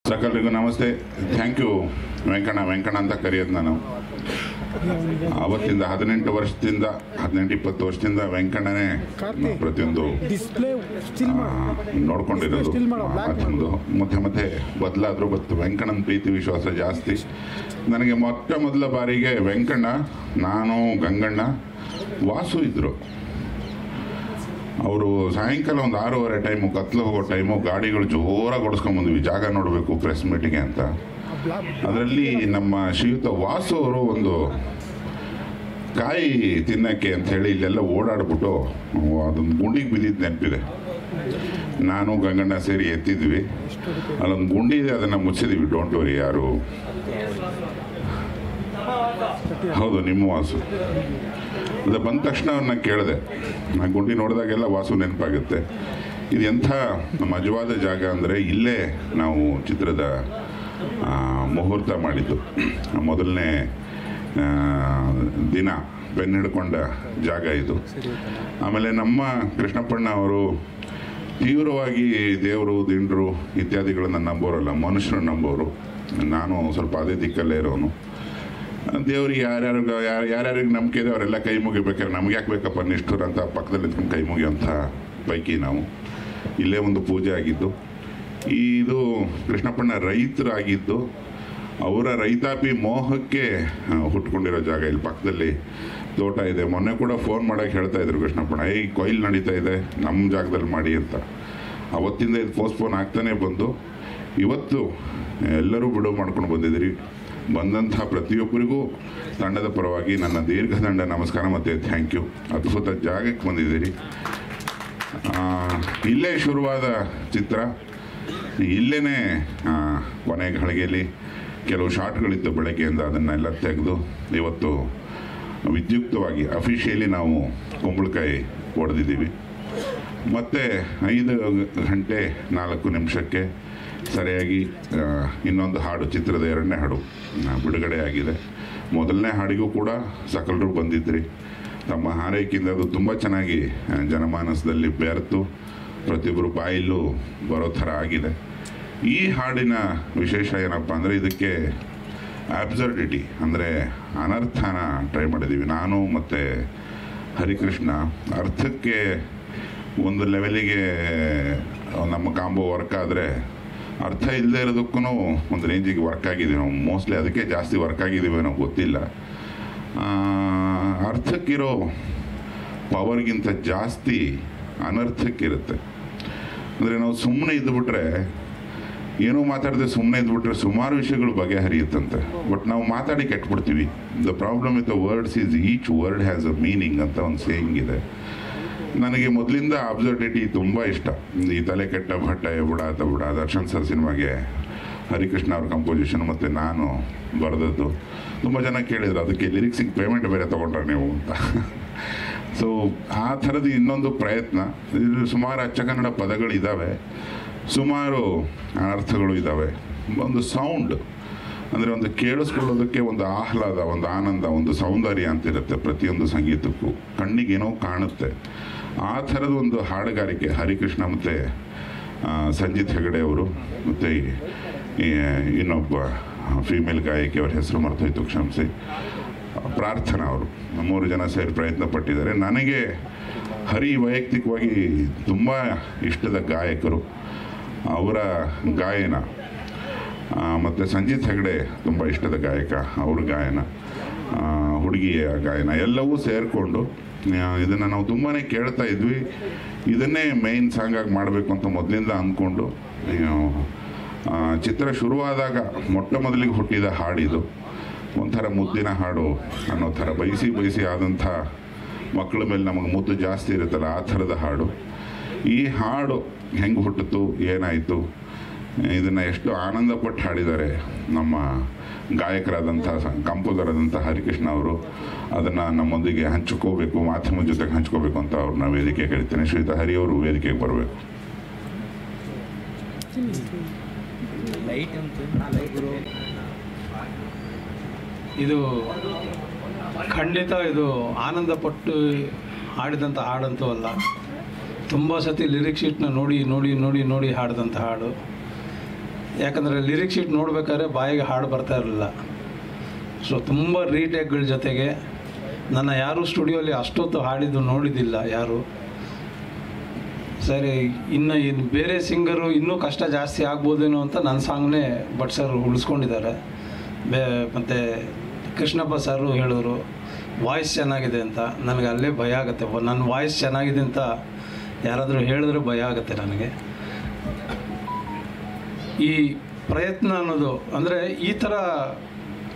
ಸಕಲರಿಗೂ ನಮಸ್ತೆ. Thank you Venkanna ಅಂತ ಕರೆಯೋದು ನಾನು. ಅವತ್ತಿಂದ 18 ವರ್ಷದಿಂದ 18-20 ವರ್ಷದಿಂದ ವೆಂಕಣ್ಣನೇ ಪ್ರತಿಯೊಂದು ನೋಡ್ಕೊಂಡಿರೋದು ಮಾಧ್ಯಮದು. ಮತ್ತೆ ಬದಲಾದರೂ ಬತ್ತು ವೆಂಕಣ್ಣನ ಪ್ರೀತಿ ವಿಶ್ವಾಸ ಜಾಸ್ತಿ. ನನಗೆ ಮೊದಲ ಬಾರಿಗೆ ವೆಂಕಣ್ಣ, ನಾನು, ಗಂಗಣ್ಣ, ವಾಸು ಇದ್ದರು. ಅವರು ಸಾಯಂಕಾಲ ಒಂದು 6:30 ಟೈಮು, ಕತ್ಲು ಹೋಗೋ ಟೈಮು, ಗಾಡಿಗಳು ಜೋರಾಗಿ ಓಡಿಸ್ಕೊಂಬಂದ್ವಿ ಜಾಗ ನೋಡಬೇಕು ಪ್ರೆಸ್ ಮೀಟಿಗೆ ಅಂತ. ಅದರಲ್ಲಿ ನಮ್ಮ ಶ್ರೀಯುತ ವಾಸು ಅವರು ಒಂದು ಕಾಯಿ ತಿನ್ನೋಕ್ಕೆ ಅಂಥೇಳಿ ಇಲ್ಲೆಲ್ಲ ಓಡಾಡ್ಬಿಟ್ಟು ಅದೊಂದು ಗುಂಡಿಗೆ ಬಿದ್ದಿದ್ದು ನೆನಪಿದೆ. ನಾನು ಗಂಗಣ್ಣ ಸೇರಿ ಎತ್ತಿದ್ವಿ. ಅಲ್ಲೊಂದು ಗುಂಡಿ ಇದೆ, ಅದನ್ನು ಮುಚ್ಚಿದ್ವಿ. Don't worry. ಯಾರು ಹೌದು, ನಿಮ್ಮ ವಾಸು. ಅದು ಬಂದ ತಕ್ಷಣ ಅವ್ರನ್ನ ಕೇಳಿದೆ. ನಾನು ಗುಂಡಿ ನೋಡಿದಾಗೆಲ್ಲ ವಾಸು ನೆನಪಾಗುತ್ತೆ. ಇದು ಎಂಥ ಮಜವಾದ ಜಾಗ ಅಂದರೆ, ಇಲ್ಲೇ ನಾವು ಚಿತ್ರದ ಮುಹೂರ್ತ ಮಾಡಿದ್ದು. ಮೊದಲನೇ ದಿನ ಪೆನ್ ಹಿಡ್ಕೊಂಡ ಜಾಗ ಇದು. ಆಮೇಲೆ ನಮ್ಮ ಕೃಷ್ಣಪ್ಪಣ್ಣ ಅವರು ತೀವ್ರವಾಗಿ ದೇವರು, ದಿಂಡ್ರು ಇತ್ಯಾದಿಗಳನ್ನು ನಂಬೋರಲ್ಲ, ಮನುಷ್ಯರು ನಂಬೋರು. ನಾನು ಸ್ವಲ್ಪ ಅದೇ ದಿಕ್ಕಲ್ಲೇ ಇರೋನು. ದೇವ್ರಿಗೆ ಯಾರ್ಯಾರಿಗೆ ನಂಬಿಕೆ ಇದೆ ಅವರೆಲ್ಲ ಕೈ ಮುಗಿಬೇಕಾದ್ರೆ ನಮ್ಗೆ ಯಾಕೆ ಬೇಕಪ್ಪ ನಿಷ್ಠುರ ಅಂತ ಪಕ್ಕದಲ್ಲಿ ನಿಂತ್ಕೊಂಡು ಕೈ ಮುಗಿಯೋಂಥ ಪೈಕಿ ನಾವು. ಇಲ್ಲೇ ಒಂದು ಪೂಜೆ ಆಗಿದ್ದು. ಇದು ಕೃಷ್ಣಪ್ಪಣ್ಣ ರೈತರಾಗಿದ್ದು, ಅವರ ರೈತಾಪಿ ಮೋಹಕ್ಕೆ ಹುಟ್ಕೊಂಡಿರೋ ಜಾಗ. ಇಲ್ಲಿ ಪಕ್ಕದಲ್ಲಿ ತೋಟ ಇದೆ. ಮೊನ್ನೆ ಕೂಡ ಫೋನ್ ಮಾಡೋಕ್ಕೆ ಹೇಳ್ತಾ ಇದ್ರು ಕೃಷ್ಣಪ್ಪಣ್ಣ, ಕೊಯ್ಲು ನಡೀತಾ ಇದೆ, ನಮ್ಮ ಜಾಗದಲ್ಲಿ ಮಾಡಿ ಅಂತ. ಅವತ್ತಿಂದ ಇದು ಪೋಸ್ಟ್ಪೋನ್ ಆಗ್ತಾನೆ ಬಂದು ಇವತ್ತು ಎಲ್ಲರೂ ಬಿಡುವು ಮಾಡ್ಕೊಂಡು ಬಂದಿದ್ದೀರಿ. ಬಂದಂಥ ಪ್ರತಿಯೊಬ್ಬರಿಗೂ ತಂಡದ ಪರವಾಗಿ ನನ್ನ ದೀರ್ಘದಂಡ ನಮಸ್ಕಾರ ಮತ್ತು ಥ್ಯಾಂಕ್ ಯು. ಅದ್ಭುತ ಜಾಗಕ್ಕೆ ಬಂದಿದ್ದೀರಿ. ಇಲ್ಲೇ ಶುರುವಾದ ಚಿತ್ರ, ಇಲ್ಲೇ ಕೊನೆ ಗಳಿಗೆಯಲ್ಲಿ ಕೆಲವು ಶಾರ್ಟ್ಗಳಿತ್ತು ಬೆಳಗ್ಗೆಯಿಂದ, ಅದನ್ನೆಲ್ಲ ತೆಗೆದು ಇವತ್ತು ವಿದ್ಯುಕ್ತವಾಗಿ ಅಫಿಷಿಯಲಿ ನಾವು ಕುಂಬಳಕಾಯಿ ಹೊಡೆದಿದ್ದೀವಿ. ಮತ್ತು 5:04 ಸರಿಯಾಗಿ ಇನ್ನೊಂದು ಹಾಡು, ಚಿತ್ರದ 2ನೇ ಹಾಡು ಬಿಡುಗಡೆ ಆಗಿದೆ. ಮೊದಲನೇ ಹಾಡಿಗೂ ಕೂಡ ಸಕಲರು ಬಂದಿದ್ರಿ. ತಮ್ಮ ಹಾರೈಕೆಯಿಂದ ಅದು ತುಂಬ ಚೆನ್ನಾಗಿ ಜನಮಾನಸದಲ್ಲಿ ಬೆರೆತು ಪ್ರತಿಯೊಬ್ಬರು ಬಾಯಲ್ಲೂ ಬರೋ ಥರ ಆಗಿದೆ. ಈ ಹಾಡಿನ ವಿಶೇಷ ಏನಪ್ಪ ಅಂದರೆ, ಇದಕ್ಕೆ ಅಬ್ಸರ್ಡಿಟಿ ಅಂದರೆ ಅನರ್ಥನ ಟ್ರೈ ಮಾಡಿದ್ದೀವಿ ನಾನು ಮತ್ತು ಹರಿಕೃಷ್ಣ. ಅರ್ಥಕ್ಕೆ ಒಂದು ಲೆವೆಲಿಗೆ ನಮ್ಮ ಕಾಂಬೋ ವರ್ಕ್ ಆದರೆ, ಅರ್ಥ ಇಲ್ಲದೆ ಇರೋದಕ್ಕೂ ಒಂದು ರೇಂಜಿಗೆ ವರ್ಕ್ ಆಗಿದ್ದೀವಿ ನಾವು. ಮೋಸ್ಟ್ಲಿ ಅದಕ್ಕೆ ಜಾಸ್ತಿ ವರ್ಕ್ ಆಗಿದ್ದೀವಿ ನಾವು, ಗೊತ್ತಿಲ್ಲ. ಅರ್ಥಕ್ಕಿರೋ ಪವರ್ಗಿಂತ ಜಾಸ್ತಿ ಅನರ್ಥಕ್ಕಿರುತ್ತೆ. ಅಂದರೆ ನಾವು ಸುಮ್ಮನೆ ಇದ್ದುಬಿಟ್ರೆ, ಏನೋ ಮಾತಾಡದೆ ಸುಮ್ಮನೆ ಇದ್ಬಿಟ್ರೆ ಸುಮಾರು ವಿಷಯಗಳು ಬಗೆಹರಿಯುತ್ತಂತೆ. ಬಟ್ ನಾವು ಮಾತಾಡಿ ಕೆಟ್ಬಿಡ್ತೀವಿ. The problem with the words is each word has a meaning ಅಂತ ಒಂದು ಸೇಯಿಂಗ್ ಇದೆ. ನನಗೆ ಮೊದಲಿಂದ ಅಬ್ಸರ್ಡಿಟಿ ತುಂಬ ಇಷ್ಟ. ಈ ತಲೆ ಕೆಟ್ಟ ಬಟ್ಟೆ ಬುಡ ದರ್ಶನ್ ಸರ್ ಸಿನಿಮಾಗೆ ಹರಿಕೃಷ್ಣ ಅವ್ರ ಕಂಪೋಸಿಷನ್ ಮತ್ತು ನಾನು ಬರೆದದ್ದು. ತುಂಬ ಜನ ಕೇಳಿದ್ರು, ಅದಕ್ಕೆ ಲಿರಿಕ್ಸಿಗೆ ಪೇಮೆಂಟ್ ಬೇರೆ ತೊಗೊಂಡ್ರೆ ನೀವು ಅಂತ. ಸೊ ಆ ಥರದ್ದು ಇನ್ನೊಂದು ಪ್ರಯತ್ನ. ಇದು ಸುಮಾರು ಅಚ್ಚಕನ್ನಡ ಪದಗಳಿದ್ದಾವೆ, ಸುಮಾರು ಅರ್ಥಗಳು ಇದ್ದಾವೆ. ಒಂದು ಸೌಂಡ್ ಅಂದರೆ ಒಂದು ಕೇಳಿಸ್ಕೊಳ್ಳೋದಕ್ಕೆ ಒಂದು ಆಹ್ಲಾದ, ಒಂದು ಆನಂದ, ಒಂದು ಸೌಂದರ್ಯ ಅಂತಿರುತ್ತೆ ಪ್ರತಿಯೊಂದು ಸಂಗೀತಕ್ಕೂ. ಕಣ್ಣಿಗೇನೋ ಕಾಣುತ್ತೆ. ಆ ಥರದ ಒಂದು ಹಾಡುಗಾರಿಕೆ ಹರಿಕೃಷ್ಣ ಮತ್ತು ಸಂಜಿತ್ ಹೆಗಡೆ ಅವರು, ಮತ್ತು ಇನ್ನೊಬ್ಬ ಫೀಮೇಲ್ ಗಾಯಕಿ, ಅವ್ರ ಹೆಸರು ಮರ್ತೋಯ್ತು, ಕ್ಷಮಿಸಿ, ಪ್ರಾರ್ಥನಾ ಅವರು, 3 ಜನ ಸೇರಿ ಪ್ರಯತ್ನ ಪಟ್ಟಿದ್ದಾರೆ. ನನಗೆ ಹರಿ ವೈಯಕ್ತಿಕವಾಗಿ ತುಂಬ ಇಷ್ಟದ ಗಾಯಕರು. ಅವರ ಗಾಯನ ಮತ್ತು ಸಂಜಿತ್ ಹೆಗಡೆ ತುಂಬ ಇಷ್ಟದ ಗಾಯಕ, ಅವ್ರ ಗಾಯನ, ಹುಡುಗಿಯ ಗಾಯನ ಎಲ್ಲವೂ ಸೇರಿಕೊಂಡು ಇದನ್ನು ನಾವು ತುಂಬಾ ಕೇಳ್ತಾ ಇದ್ವಿ. ಇದನ್ನೇ ಮೇಯ್ನ್ ಸಾಂಗಾಗಿ ಮಾಡಬೇಕು ಅಂತ ಮೊದಲಿಂದ ಅಂದ್ಕೊಂಡು, ಚಿತ್ರ ಶುರುವಾದಾಗ ಮೊದಲಿಗೆ ಹುಟ್ಟಿದ ಹಾಡಿದು. ಒಂಥರ ಮುದ್ದಿನ ಹಾಡು ಅನ್ನೋ ಥರ, ಬಯಸಿ ಆದಂಥ ಮಕ್ಕಳ ಮೇಲೆ ನಮಗೆ ಮುದ್ದು ಜಾಸ್ತಿ ಇರುತ್ತಲ್ಲ, ಆ ಥರದ ಹಾಡು. ಈ ಹಾಡು ಹೆಂಗೆ ಹುಟ್ಟಿತು, ಏನಾಯಿತು, ಇದನ್ನು ಎಷ್ಟು ಆನಂದಪಟ್ಟು ಹಾಡಿದ್ದಾರೆ ನಮ್ಮ ಗಾಯಕರಾದಂಥ ಕಂಪೋಸರ್ ಆದಂಥ ಹರಿಕೃಷ್ಣ ಅವರು. ಅದನ್ನು ನಮ್ಮೊಂದಿಗೆ ಹಂಚ್ಕೋಬೇಕು, ಮಾಧ್ಯಮದ ಜೊತೆಗೆ ಹಂಚ್ಕೋಬೇಕು ಅಂತ ಅವ್ರನ್ನ ವೇದಿಕೆಗೆ ಕರಿತೇನೆ. ಶ್ರೀಯುತ ಹರಿ ಅವರು ವೇದಿಕೆಗೆ ಬರಬೇಕು. ಇದು ಖಂಡಿತ ಇದು ಆನಂದಪಟ್ಟು ಹಾಡಿದಂಥ ಹಾಡಂತೂ ಅಲ್ಲ. ತುಂಬ ಸತಿ ಲಿರಿಕ್ಸ್ ಶೀಟ್ನ ನೋಡಿ ಹಾಡಿದಂಥ ಹಾಡು. ಯಾಕಂದರೆ ಲಿರಿಕ್ ಶೀಟ್ ನೋಡ್ಬೇಕಾದ್ರೆ ಬಾಯಿಗೆ ಹಾಡು ಬರ್ತಾ ಇರಲಿಲ್ಲ. ಸೊ ತುಂಬ ರೀಟೇಕ್ಗಳ ಜೊತೆಗೆ ನನ್ನ ಯಾರೂ ಸ್ಟುಡಿಯೋಲಿ ಅಷ್ಟೊತ್ತು ಹಾಡಿದ್ದು ನೋಡಿದ್ದಿಲ್ಲ ಯಾರು. ಸರಿ, ಇನ್ನು ಬೇರೆ ಸಿಂಗರು ಇನ್ನೂ ಕಷ್ಟ ಜಾಸ್ತಿ ಆಗ್ಬೋದೇನೋ ಅಂತ ನನ್ನ ಸಾಂಗ್ನೇ ಭಟ್ ಸರ್ ಉಳಿಸ್ಕೊಂಡಿದ್ದಾರೆ. ಮತ್ತು ಕೃಷ್ಣಪ್ಪ ಸರು ಹೇಳಿದ್ರು ವಾಯ್ಸ್ ಚೆನ್ನಾಗಿದೆ ಅಂತ. ನನಗೆ ಅಲ್ಲೇ ಭಯ ಆಗುತ್ತೆ, ನನ್ನ ವಾಯ್ಸ್ ಚೆನ್ನಾಗಿದೆ ಅಂತ ಯಾರಾದರೂ ಹೇಳಿದ್ರೆ ಭಯ ಆಗುತ್ತೆ ನನಗೆ. ಈ ಪ್ರಯತ್ನ ಅನ್ನೋದು ಅಂದರೆ ಈ ಥರ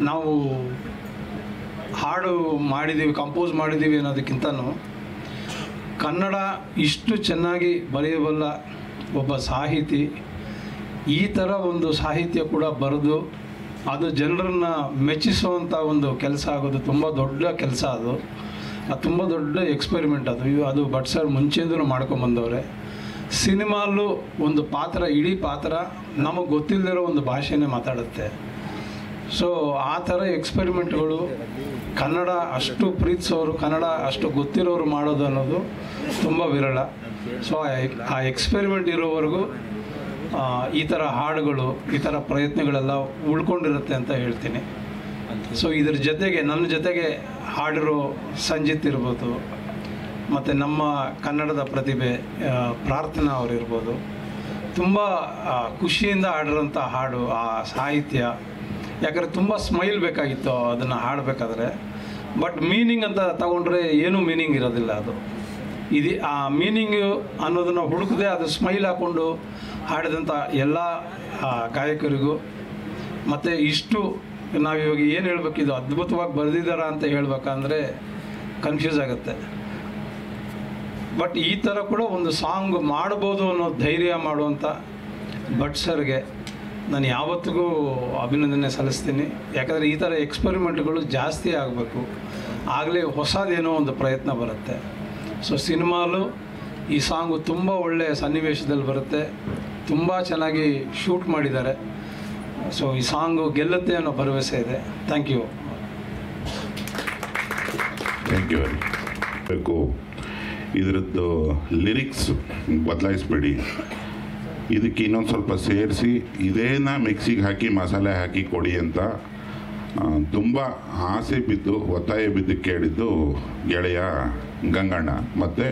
ನಾವು ಹಾಡು ಮಾಡಿದ್ದೀವಿ, ಕಂಪೋಸ್ ಮಾಡಿದ್ದೀವಿ ಅನ್ನೋದಕ್ಕಿಂತನೂ ಕನ್ನಡ ಇಷ್ಟು ಚೆನ್ನಾಗಿ ಬರೆಯಬಲ್ಲ ಒಬ್ಬ ಸಾಹಿತಿ ಈ ಥರ ಒಂದು ಸಾಹಿತ್ಯ ಕೂಡ ಬರೆದು ಅದು ಜನರನ್ನು ಮೆಚ್ಚಿಸುವಂಥ ಒಂದು ಕೆಲಸ ಆಗೋದು ತುಂಬ ದೊಡ್ಡ ಕೆಲಸ. ಅದು ತುಂಬ ದೊಡ್ಡ ಎಕ್ಸ್ಪೆರಿಮೆಂಟ್ ಅದು ಭಟ್ ಸರ್ ಮುಂಚೆಯಿಂದಲೂ ಮಾಡ್ಕೊಂಬಂದವ್ರೆ. ಸಿನಿಮಾಲ್ಲೂ ಒಂದು ಪಾತ್ರ, ಇಡೀ ಪಾತ್ರ ನಮಗೆ ಗೊತ್ತಿಲ್ಲದಿರೋ ಒಂದು ಭಾಷೆನೇ ಮಾತಾಡುತ್ತೆ. ಸೊ ಆ ಥರ ಎಕ್ಸ್ಪೆರಿಮೆಂಟ್ಗಳು ಕನ್ನಡ ಅಷ್ಟು ಪ್ರೀತಿಸೋರು, ಕನ್ನಡ ಅಷ್ಟು ಗೊತ್ತಿರೋರು ಮಾಡೋದು ಅನ್ನೋದು ತುಂಬ ವಿರಳ. ಸೊ ಆ ಎಕ್ಸ್ಪೆರಿಮೆಂಟ್ ಇರೋವರೆಗೂ ಈ ಥರ ಹಾಡುಗಳು, ಈ ಥರ ಪ್ರಯತ್ನಗಳೆಲ್ಲ ಉಳ್ಕೊಂಡಿರುತ್ತೆ ಅಂತ ಹೇಳ್ತೀನಿ. ಸೊ ಇದ್ರ ಜೊತೆಗೆ ನನ್ನ ಜೊತೆಗೆ ಹಾಡಿರೋ ಸಂಜಿತ್ ಇರ್ಬೋದು, ಮತ್ತು ನಮ್ಮ ಕನ್ನಡದ ಪ್ರತಿಭೆ ಪ್ರಾರ್ಥನಾ ಅವರಿರ್ಬೋದು, ತುಂಬ ಖುಷಿಯಿಂದ ಹಾಡಿರೋಂಥ ಹಾಡು, ಆ ಸಾಹಿತ್ಯ. ಯಾಕಂದರೆ ತುಂಬ ಸ್ಮೈಲ್ ಬೇಕಾಗಿತ್ತು ಅದನ್ನು ಹಾಡಬೇಕಾದ್ರೆ. ಬಟ್ ಮೀನಿಂಗ್ ಅಂತ ತಗೊಂಡ್ರೆ ಏನೂ ಮೀನಿಂಗ್ ಇರೋದಿಲ್ಲ. ಅದು ಆ ಮೀನಿಂಗು ಅನ್ನೋದನ್ನು ಹುಡುಕದೆ ಅದು ಸ್ಮೈಲ್ ಹಾಕ್ಕೊಂಡು ಹಾಡಿದಂಥ ಎಲ್ಲ ಗಾಯಕರಿಗೂ, ಮತ್ತು ಇಷ್ಟು ನಾವಿವಾಗ ಏನು ಹೇಳಬೇಕಿದು ಅದ್ಭುತವಾಗಿ ಬರೆದಿದ್ದಾರಾ ಅಂತ ಹೇಳ್ಬೇಕಂದ್ರೆ ಕನ್ಫ್ಯೂಸ್ ಆಗುತ್ತೆ. ಬಟ್ ಈ ಥರ ಕೂಡ ಒಂದು ಸಾಂಗ್ ಮಾಡ್ಬೋದು ಅನ್ನೋ ಧೈರ್ಯ ಮಾಡುವಂಥ ಭಟ್ ಸರ್ಗೆ ನಾನು ಯಾವತ್ತಿಗೂ ಅಭಿನಂದನೆ ಸಲ್ಲಿಸ್ತೀನಿ. ಯಾಕಂದರೆ ಈ ಥರ ಎಕ್ಸ್ಪೆರಿಮೆಂಟ್ಗಳು ಜಾಸ್ತಿ ಆಗಬೇಕು, ಆಗಲೇ ಹೊಸದೇನೋ ಒಂದು ಪ್ರಯತ್ನ ಬರುತ್ತೆ. ಸೊ ಸಿನಿಮಾಲು ಈ ಸಾಂಗು ತುಂಬ ಒಳ್ಳೆಯ ಸನ್ನಿವೇಶದಲ್ಲಿ ಬರುತ್ತೆ, ತುಂಬ ಚೆನ್ನಾಗಿ ಶೂಟ್ ಮಾಡಿದ್ದಾರೆ. ಸೊ ಈ ಸಾಂಗು ಗೆಲ್ಲುತ್ತೆ ಅನ್ನೋ ಭರವಸೆ ಇದೆ. Thank you. ಬೇಕು ಇದರದ್ದು ಲಿರಿಕ್ಸ್ ಬದಲಾಯಿಸ್ಬೇಡಿ, ಇದಕ್ಕೆ ಇನ್ನೊಂದು ಸ್ವಲ್ಪ ಸೇರಿಸಿ ಇದೇನ ಮಿಕ್ಸಿಗೆ ಹಾಕಿ ಮಸಾಲೆ ಹಾಕಿ ಕೊಡಿ ಅಂತ ತುಂಬ ಆಸೆ ಬಿದ್ದು, ಒತ್ತಾಯ ಬಿದ್ದು ಕೇಳಿದ್ದು ಗೆಳೆಯ ಗಂಗಣ್ಣ ಮತ್ತು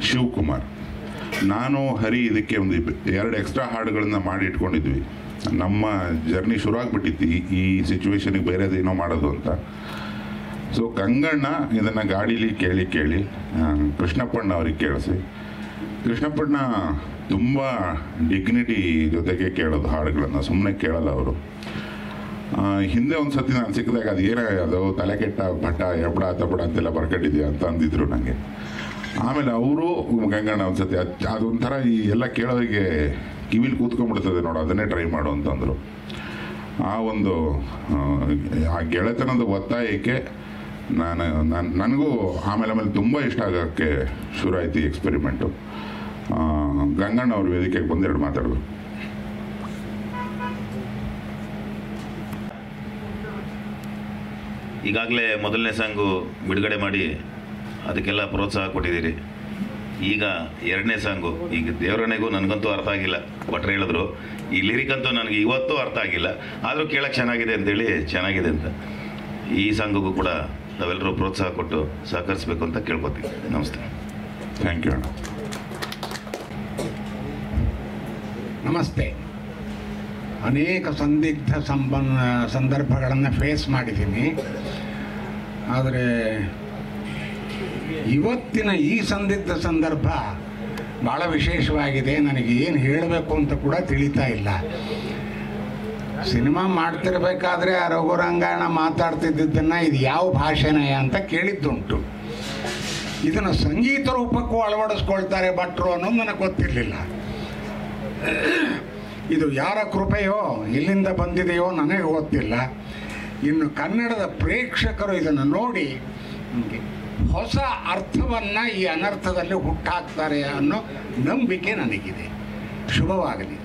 ಶಿವಕುಮಾರ್. ನಾನು ಹರಿ ಇದಕ್ಕೆ ಒಂದು 2 ಎಕ್ಸ್ಟ್ರಾ ಹಾಡುಗಳನ್ನ ಮಾಡಿ ಇಟ್ಕೊಂಡಿದ್ವಿ. ನಮ್ಮ ಜರ್ನಿ ಶುರು ಆಗಿಬಿಟ್ಟಿತ್ತು ಈ ಸಿಚುವೇಶನಿಗೆ ಬೇರೆದೇನೋ ಮಾಡೋದು ಅಂತ. ಸೊ ಗಂಗಣ್ಣ ಇದನ್ನು ಗಾಡೀಲಿ ಕೇಳಿ ಕೃಷ್ಣಪ್ಪಣ್ಣ ಅವ್ರಿಗೆ ಕೇಳಿಸಿ, ಕೃಷ್ಣಪ್ಪಣ್ಣ ತುಂಬ ಡಿಗ್ನಿಟಿ ಜೊತೆಗೆ ಕೇಳೋದು ಹಾಡುಗಳನ್ನು, ಸುಮ್ಮನೆ ಕೇಳಲ್ಲ ಅವರು. ಹಿಂದೆ ಒಂದು ಸತಿ ನಾನು ಸಿಕ್ಕಿದಾಗ ಅದು ಏನೇ ಅದು ತಲೆ ಕೆಟ್ಟ ಭಟ್ಟ ಎಬ್ಬಡ ತಬಡ ಅಂತೆಲ್ಲ ಬರ್ಕೊಂಡಿದ್ಯಾ ಅಂತ ಅಂದಿದ್ರು ನನಗೆ. ಆಮೇಲೆ ಅವರು ಗಂಗಣ್ಣ ಒಂದು ಸತಿ ಅದೊಂಥರ ಈ ಎಲ್ಲ ಕೇಳೋರಿಗೆ ಕಿವಿಲಿ ಕೂತ್ಕೊಂಡ್ಬಿಡ್ತದೆ ನೋಡು, ಅದನ್ನೇ ಟ್ರೈ ಮಾಡು ಅಂತಂದರು. ಆ ಒಂದು ಆ ಗೆಳೆತನದ ಒತ್ತಾಯಕ್ಕೆ ನನಗೂ ಆಮೇಲೆ ತುಂಬ ಇಷ್ಟ ಆಗೋಕ್ಕೆ ಶುರು ಆಯ್ತು ಈ ಎಕ್ಸ್ಪೆರಿಮೆಂಟು. ಗಂಗಣ್ಣ ಅವ್ರ ವೇದಿಕೆಗೆ ಬಂದೆರಡು ಮಾತಾಡೋದು. ಈಗಾಗಲೇ ಮೊದಲನೇ ಸಾಂಗು ಬಿಡುಗಡೆ ಮಾಡಿ ಅದಕ್ಕೆಲ್ಲ ಪ್ರೋತ್ಸಾಹ ಕೊಟ್ಟಿದ್ದೀರಿ. ಈಗ 2ನೇ ಸಾಂಗು, ಈಗ ದೇವರಣೆಗೂ ನನಗಂತೂ ಅರ್ಥ ಆಗಿಲ್ಲ, ಭಟ್ರು ಹೇಳಿದ್ರು. ಈ ಲಿರಿಕ್ ಅಂತೂ ನನಗೆ ಇವತ್ತೂ ಅರ್ಥ ಆಗಿಲ್ಲ, ಆದರೂ ಕೇಳೋಕ್ಕೆ ಚೆನ್ನಾಗಿದೆ ಅಂತೇಳಿ ಚೆನ್ನಾಗಿದೆ ಅಂತ. ಈ ಸಾಂಗಿಗೂ ಕೂಡ ನಾವೆಲ್ಲರೂ ಪ್ರೋತ್ಸಾಹ ಕೊಟ್ಟು ಸಹಕರಿಸಬೇಕು ಅಂತ ಕೇಳ್ಕೊತೀವಿ. ನಮಸ್ತೆ. Thank you. ನಮಸ್ತೆ. ಅನೇಕ ಸಂದಿಗ್ಧ ಸಂದರ್ಭಗಳನ್ನು ಫೇಸ್ ಮಾಡಿದ್ದೀನಿ. ಆದರೆ ಇವತ್ತಿನ ಈ ಸಂದಿಗ್ಧ ಸಂದರ್ಭ ಭಾಳ ವಿಶೇಷವಾಗಿದೆ. ನನಗೆ ಏನು ಹೇಳಬೇಕು ಅಂತ ಕೂಡ ತಿಳಿತಾ ಇಲ್ಲ. ಸಿನಿಮಾ ಮಾಡ್ತಿರ್ಬೇಕಾದ್ರೆ ಆ ರಘುರಂಗಾಯಣ ಮಾತಾಡ್ತಿದ್ದನ್ನು ಇದು ಯಾವ ಭಾಷೆನಯ ಅಂತ ಕೇಳಿದ್ದುಂಟು. ಇದನ್ನು ಸಂಗೀತ ರೂಪಕ್ಕೂ ಅಳವಡಿಸ್ಕೊಳ್ತಾರೆ ಭಟ್ರು ಅನ್ನೋದು ನನಗೆ ಗೊತ್ತಿರಲಿಲ್ಲ. ಇದು ಯಾರ ಕೃಪೆಯೋ ಎಲ್ಲಿಂದ ಬಂದಿದೆಯೋ ನನಗೆ ಗೊತ್ತಿಲ್ಲ. ಇನ್ನು ಕನ್ನಡದ ಪ್ರೇಕ್ಷಕರು ಇದನ್ನು ನೋಡಿ ಹೊಸ ಅರ್ಥವನ್ನು ಈ ಅನರ್ಥದಲ್ಲಿ ಹುಟ್ಟಾಕ್ತಾರೆ ಅನ್ನೋ ನಂಬಿಕೆ ನನಗಿದೆ. ಶುಭವಾಗಲಿ.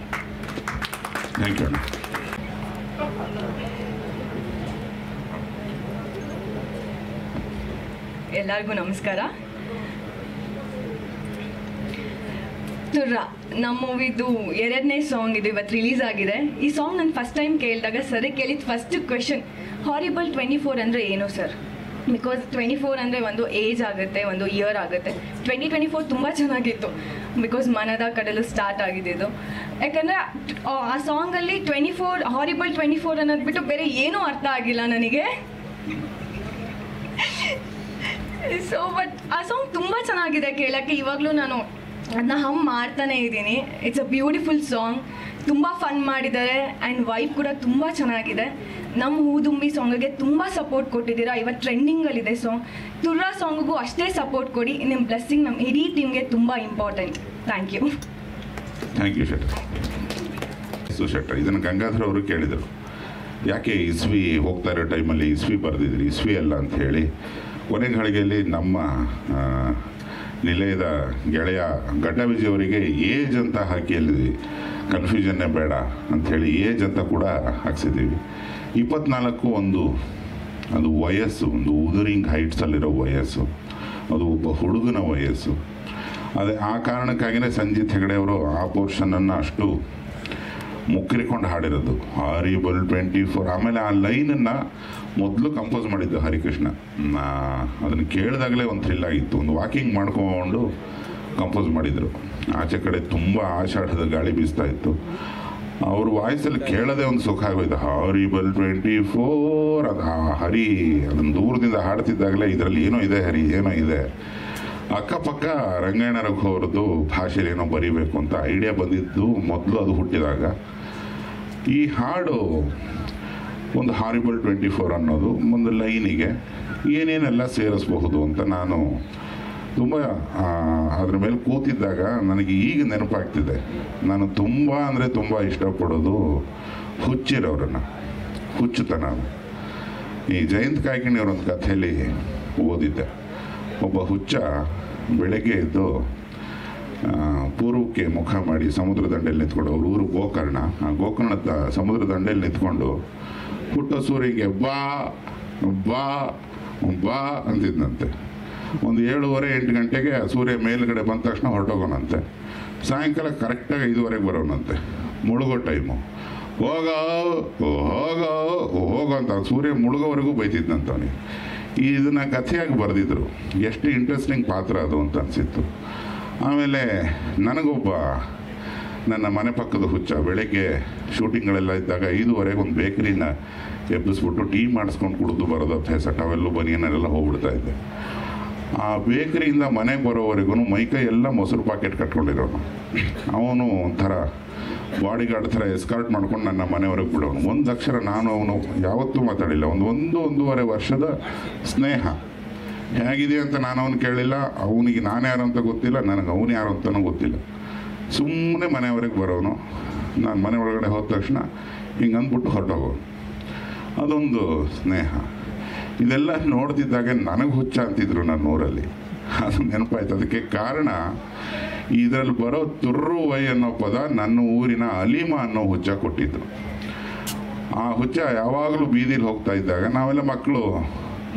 Thank you. ಎಲ್ಲರಿಗೂ ನಮಸ್ಕಾರ. ನಮ್ಮ ಮೂವಿದು 2ನೇ ಸಾಂಗ್ ಇದು ಇವತ್ತು ರಿಲೀಸ್ ಆಗಿದೆ. ಈ ಸಾಂಗ್ ನಾನು ಫಸ್ಟ್ ಟೈಮ್ ಕೇಳಿದಾಗ ಸರ್ ಕೇಳಿದ ಫಸ್ಟ್ ಕ್ವೆಶನ್, ಹಾರಿಬಲ್ 24 ಅಂದರೆ ಏನು ಸರ್? ಬಿಕಾಸ್ 24 ಅಂದರೆ ಒಂದು ಏಜ್ ಆಗುತ್ತೆ, ಒಂದು ಇಯರ್ ಆಗುತ್ತೆ. 2024 ತುಂಬ ಚೆನ್ನಾಗಿತ್ತು, ಬಿಕಾಸ್ ಮನದ ಕಡಲು ಸ್ಟಾರ್ಟ್ ಆಗಿದ್ದು. ಯಾಕಂದರೆ ಆ ಸಾಂಗಲ್ಲಿ 24 ಹಾರಿಬಲ್ 24 ಅನ್ನೋದು ಬಿಟ್ಟು ಬೇರೆ ಏನೂ ಅರ್ಥ ಆಗಿಲ್ಲ ನನಗೆ. ಸೊ ಬಟ್ ಆ ಸಾಂಗ್ ತುಂಬ ಚೆನ್ನಾಗಿದೆ ಕೇಳೋಕ್ಕೆ. ಇವಾಗಲೂ ನಾನು ಅದನ್ನ ಹಮ್ ಮಾಡ್ತಾನೆ ಇದ್ದೀನಿ. ಇಟ್ಸ್ ಅ ಬ್ಯೂಟಿಫುಲ್ ಸಾಂಗ್, ತುಂಬ ಫನ್ ಮಾಡಿದ್ದಾರೆ ಆ್ಯಂಡ್ ವೈಬ್ ಕೂಡ ತುಂಬ ಚೆನ್ನಾಗಿದೆ. ನಮ್ಮ ಹೂದುಂಬಿ ಸಾಂಗಿಗೆ ತುಂಬ ಸಪೋರ್ಟ್ ಕೊಟ್ಟಿದ್ದೀರಾ. ಇವತ್ತು ಟ್ರೆಂಡಿಂಗಲ್ಲಿದೆ ಸಾಂಗ್. ತುರ್ರಾ ಸಾಂಗಿಗೂ ಅಷ್ಟೇ ಸಪೋರ್ಟ್ ಕೊಡಿ. ನಿಮ್ಮ ಬ್ಲೆಸ್ಸಿಂಗ್ ನಮ್ಮ ಇಡೀ ಟೀಮ್ಗೆ ತುಂಬ important. Thank you. Thank you Shettar. ಇದನ್ನು ಗಂಗಾಧರ್ ಅವರು ಕೇಳಿದರು, ಯಾಕೆ ಇಸ್ವಿ ಹೋಗ್ತಾ ಇರೋ ಟೈಮಲ್ಲಿ ಇಸ್ವಿ ಬರೆದಿದ್ರಿ, ಇಸ್ವಿ ಅಲ್ಲ ಅಂತ ಹೇಳಿ. ಕೊನೆ ಘಳಿಗೆಯಲ್ಲಿ ನಮ್ಮ ನಿಲಯದ ಗೆಳೆಯ ಗಡ್ಡ ವಿಜಯ್ ಅವರಿಗೆ ಏಜ್ ಅಂತ ಹಾಕಿ ಅಲ್ಲಿ ಕನ್ಫ್ಯೂಷನ್ನೇ ಬೇಡ ಅಂಥೇಳಿ ಏಜ್ ಅಂತ ಕೂಡ ಹಾಕ್ಸಿದ್ದೀವಿ. 24 ಅದು ವಯಸ್ಸು, ಒಂದು ಉದರಿಂಗ್ ಹೈಟ್ಸಲ್ಲಿರೋ ವಯಸ್ಸು, ಅದು ಒಬ್ಬ ಹುಡುಗನ ವಯಸ್ಸು. ಆ ಕಾರಣಕ್ಕಾಗಿಯೇ ಸಂಜಿತ್ ಹೆಗಡೆ ಅವರು ಆ ಪೋರ್ಷನನ್ನು ಅಷ್ಟು ಮುಕ್ಕರಿಕೊಂಡು ಹಾಡಿರೋದು, ಹಾರಿಬಲ್ 24. ಆಮೇಲೆ ಆ ಲೈನನ್ನು ಮೊದಲು ಕಂಪೋಸ್ ಮಾಡಿದ್ದು ಹರಿಕೃಷ್ಣ. ಅದನ್ನು ಕೇಳಿದಾಗಲೇ ಒಂದು ಥ್ರಿಲ್ ಆಗಿತ್ತು. ಒಂದು ವಾಕಿಂಗ್ ಮಾಡ್ಕೊಂಡು ಕಂಪೋಸ್ ಮಾಡಿದರು. ಆಚೆ ಕಡೆ ತುಂಬ ಆಷಾಢದ ಗಾಳಿ ಬೀಸ್ತಾ ಇತ್ತು. ಅವ್ರ ವಾಯ್ಸಲ್ಲಿ ಕೇಳೋದೇ ಒಂದು ಸುಖ ಆಗೋಯ್ತು. ಹಾರಿಬಲ್ 24 ಅದು ಹರಿ ಅದನ್ನು ದೂರದಿಂದ ಹಾಡ್ತಿದ್ದಾಗಲೇ ಇದರಲ್ಲಿ ಏನೋ ಇದೆ, ಹರಿ ಏನೋ ಇದೆ. ಅಕ್ಕಪಕ್ಕ ರಂಗಾಯಣ ರಘು ಅವ್ರದ್ದು ಭಾಷೆಯಲ್ಲಿ ಏನೋ ಬರೀಬೇಕು ಅಂತ ಐಡಿಯಾ ಬಂದಿದ್ದು ಮೊದಲು ಅದು ಹುಟ್ಟಿದಾಗ. ಈ ಹಾಡು ಒಂದು ಹಾರಿಬಲ್ 24 ಅನ್ನೋದು ಒಂದು ಲೈನಿಗೆ ಏನೇನೆಲ್ಲ ಸೇರಿಸಬಹುದು ಅಂತ ನಾನು ತುಂಬ ಅದ್ರ ಮೇಲೆ ಕೂತಿದ್ದಾಗ ನನಗೆ ಈಗ ನೆನಪಾಗ್ತಿದೆ. ನಾನು ತುಂಬ ಅಂದರೆ ತುಂಬ ಇಷ್ಟಪಡೋದು ಹುಚ್ಚಿರೋರನ್ನು, ಹುಚ್ಚುತನ. ಈ ಜಯಂತ್ ಕಾಯ್ಕಿಣಿಯವರೊಂದು ಕಥೆಯಲ್ಲಿ ಓದಿದ್ದೆ. ಒಬ್ಬ ಹುಚ್ಚ ಬೆಳಗ್ಗೆ ಎದ್ದು ಪೂರ್ವಕ್ಕೆ ಮುಖ ಮಾಡಿ ಸಮುದ್ರ ದಂಡೆಯಲ್ಲಿ ನಿಂತ್ಕೊಂಡು, ಅವ್ರ ಊರು ಗೋಕರ್ಣ, ಆ ಗೋಕರ್ಣದ ಸಮುದ್ರ ದಂಡೆಯಲ್ಲಿ ನಿಂತ್ಕೊಂಡು ಹುಟ್ಟೋ ಸೂರ್ಯಗೆ ಬಾ ಬಾ ಬಾ ಅಂತಿದ್ದಂತೆ. ಒಂದು 7:30-8 ಗಂಟೆಗೆ ಸೂರ್ಯ ಮೇಲುಗಡೆ ಬಂದ ತಕ್ಷಣ ಹೊರಟೋಗೋಣಂತೆ. ಸಾಯಂಕಾಲ ಕರೆಕ್ಟಾಗಿ 5:00 ಬರೋಣಂತೆ, ಮುಳುಗೋ ಟೈಮು. ಹೋಗೋ ಹೋಗೋ ಹೋಗೋ ಅಂತ ಸೂರ್ಯ ಮುಳುಗೋವರೆಗೂ ಬೈತಿದ್ದಂತ ಅವನಿಗೆ. ಇದನ್ನು ಕಥೆಯಾಗಿ ಬರೆದಿದ್ರು. ಎಷ್ಟು ಇಂಟ್ರೆಸ್ಟಿಂಗ್ ಪಾತ್ರ ಅದು ಅಂತ ಅನಿಸಿತ್ತು. ಆಮೇಲೆ ನನಗೊಬ್ಬ ನನ್ನ ಮನೆ ಪಕ್ಕದ ಹುಚ್ಚ ಬೆಳಗ್ಗೆ ಶೂಟಿಂಗ್ಗಳೆಲ್ಲ ಇದ್ದಾಗ 5:15 ಒಂದು ಬೇಕರಿನ ಎಬ್ಬಿಸ್ಬಿಟ್ಟು ಟೀ ಮಾಡಿಸ್ಕೊಂಡು ಕುಡಿದು ಬರೋದು ಅಭ್ಯಾಸ. ಟವೆಲ್ಲು ಬನಿಯನ್ನೆಲ್ಲ ಹೋಗ್ಬಿಡ್ತಾ ಇದ್ದೆ. ಆ ಬೇಕರಿಯಿಂದ ಮನೆಗೆ ಬರೋವರೆಗೂ ಮೈಕೈ ಎಲ್ಲ ಮೊಸರು ಪ್ಯಾಕೆಟ್ ಕಟ್ಕೊಂಡಿರೋನು. ಅವನು ಒಂಥರ ಬಾಡಿ ಗಾರ್ಡ್ ಥರ ಎಸ್ಕಾರ್ಟ್ ಮಾಡ್ಕೊಂಡು ನನ್ನ ಮನೆವರೆಗೆ ಬಿಡೋನು. ಒಂದು ಅಕ್ಷರ ನಾನು ಅವನು ಯಾವತ್ತೂ ಮಾತಾಡಿಲ್ಲ. ಒಂದೂವರೆ ವರ್ಷದ ಸ್ನೇಹ ಹೇಗಿದೆ ಅಂತ ನಾನು ಅವನು ಕೇಳಿಲ್ಲ. ಅವನಿಗೆ ನಾನು ಯಾರು ಅಂತ ಗೊತ್ತಿಲ್ಲ, ನನಗೆ ಅವನು ಯಾರು ಅಂತಲೂ ಗೊತ್ತಿಲ್ಲ. ಸುಮ್ಮನೆ ಮನೆಯವರೆಗೆ ಬರೋನು. ನಾನು ಮನೆ ಒಳಗಡೆ ಹೋದ ತಕ್ಷಣ ಹಿಂಗೆ ಅಂದ್ಬಿಟ್ಟು ಹೊರಟೋಗೋನು. ಅದೊಂದು ಸ್ನೇಹ. ಇದೆಲ್ಲ ನೋಡ್ತಿದ್ದಾಗ ನನಗೆ ಹುಚ್ಚ ಅಂತಿದ್ರು ನನ್ನ ಊರಲ್ಲಿ. ಅದು ನೆನಪಾಯ್ತು. ಅದಕ್ಕೆ ಕಾರಣ ಇದರಲ್ಲಿ ಬರೋ ತುರ್ರು ವೈ ಅನ್ನೋ ಪದ ನನ್ನ ಊರಿನ ಅಲೀಮಾ ಅನ್ನೋ ಹುಚ್ಚ ಕೊಟ್ಟಿದ್ದು. ಆ ಹುಚ್ಚ ಯಾವಾಗಲೂ ಬೀದಿಲಿ ಹೋಗ್ತಾ ಇದ್ದಾಗ ನಾವೆಲ್ಲ ಮಕ್ಕಳು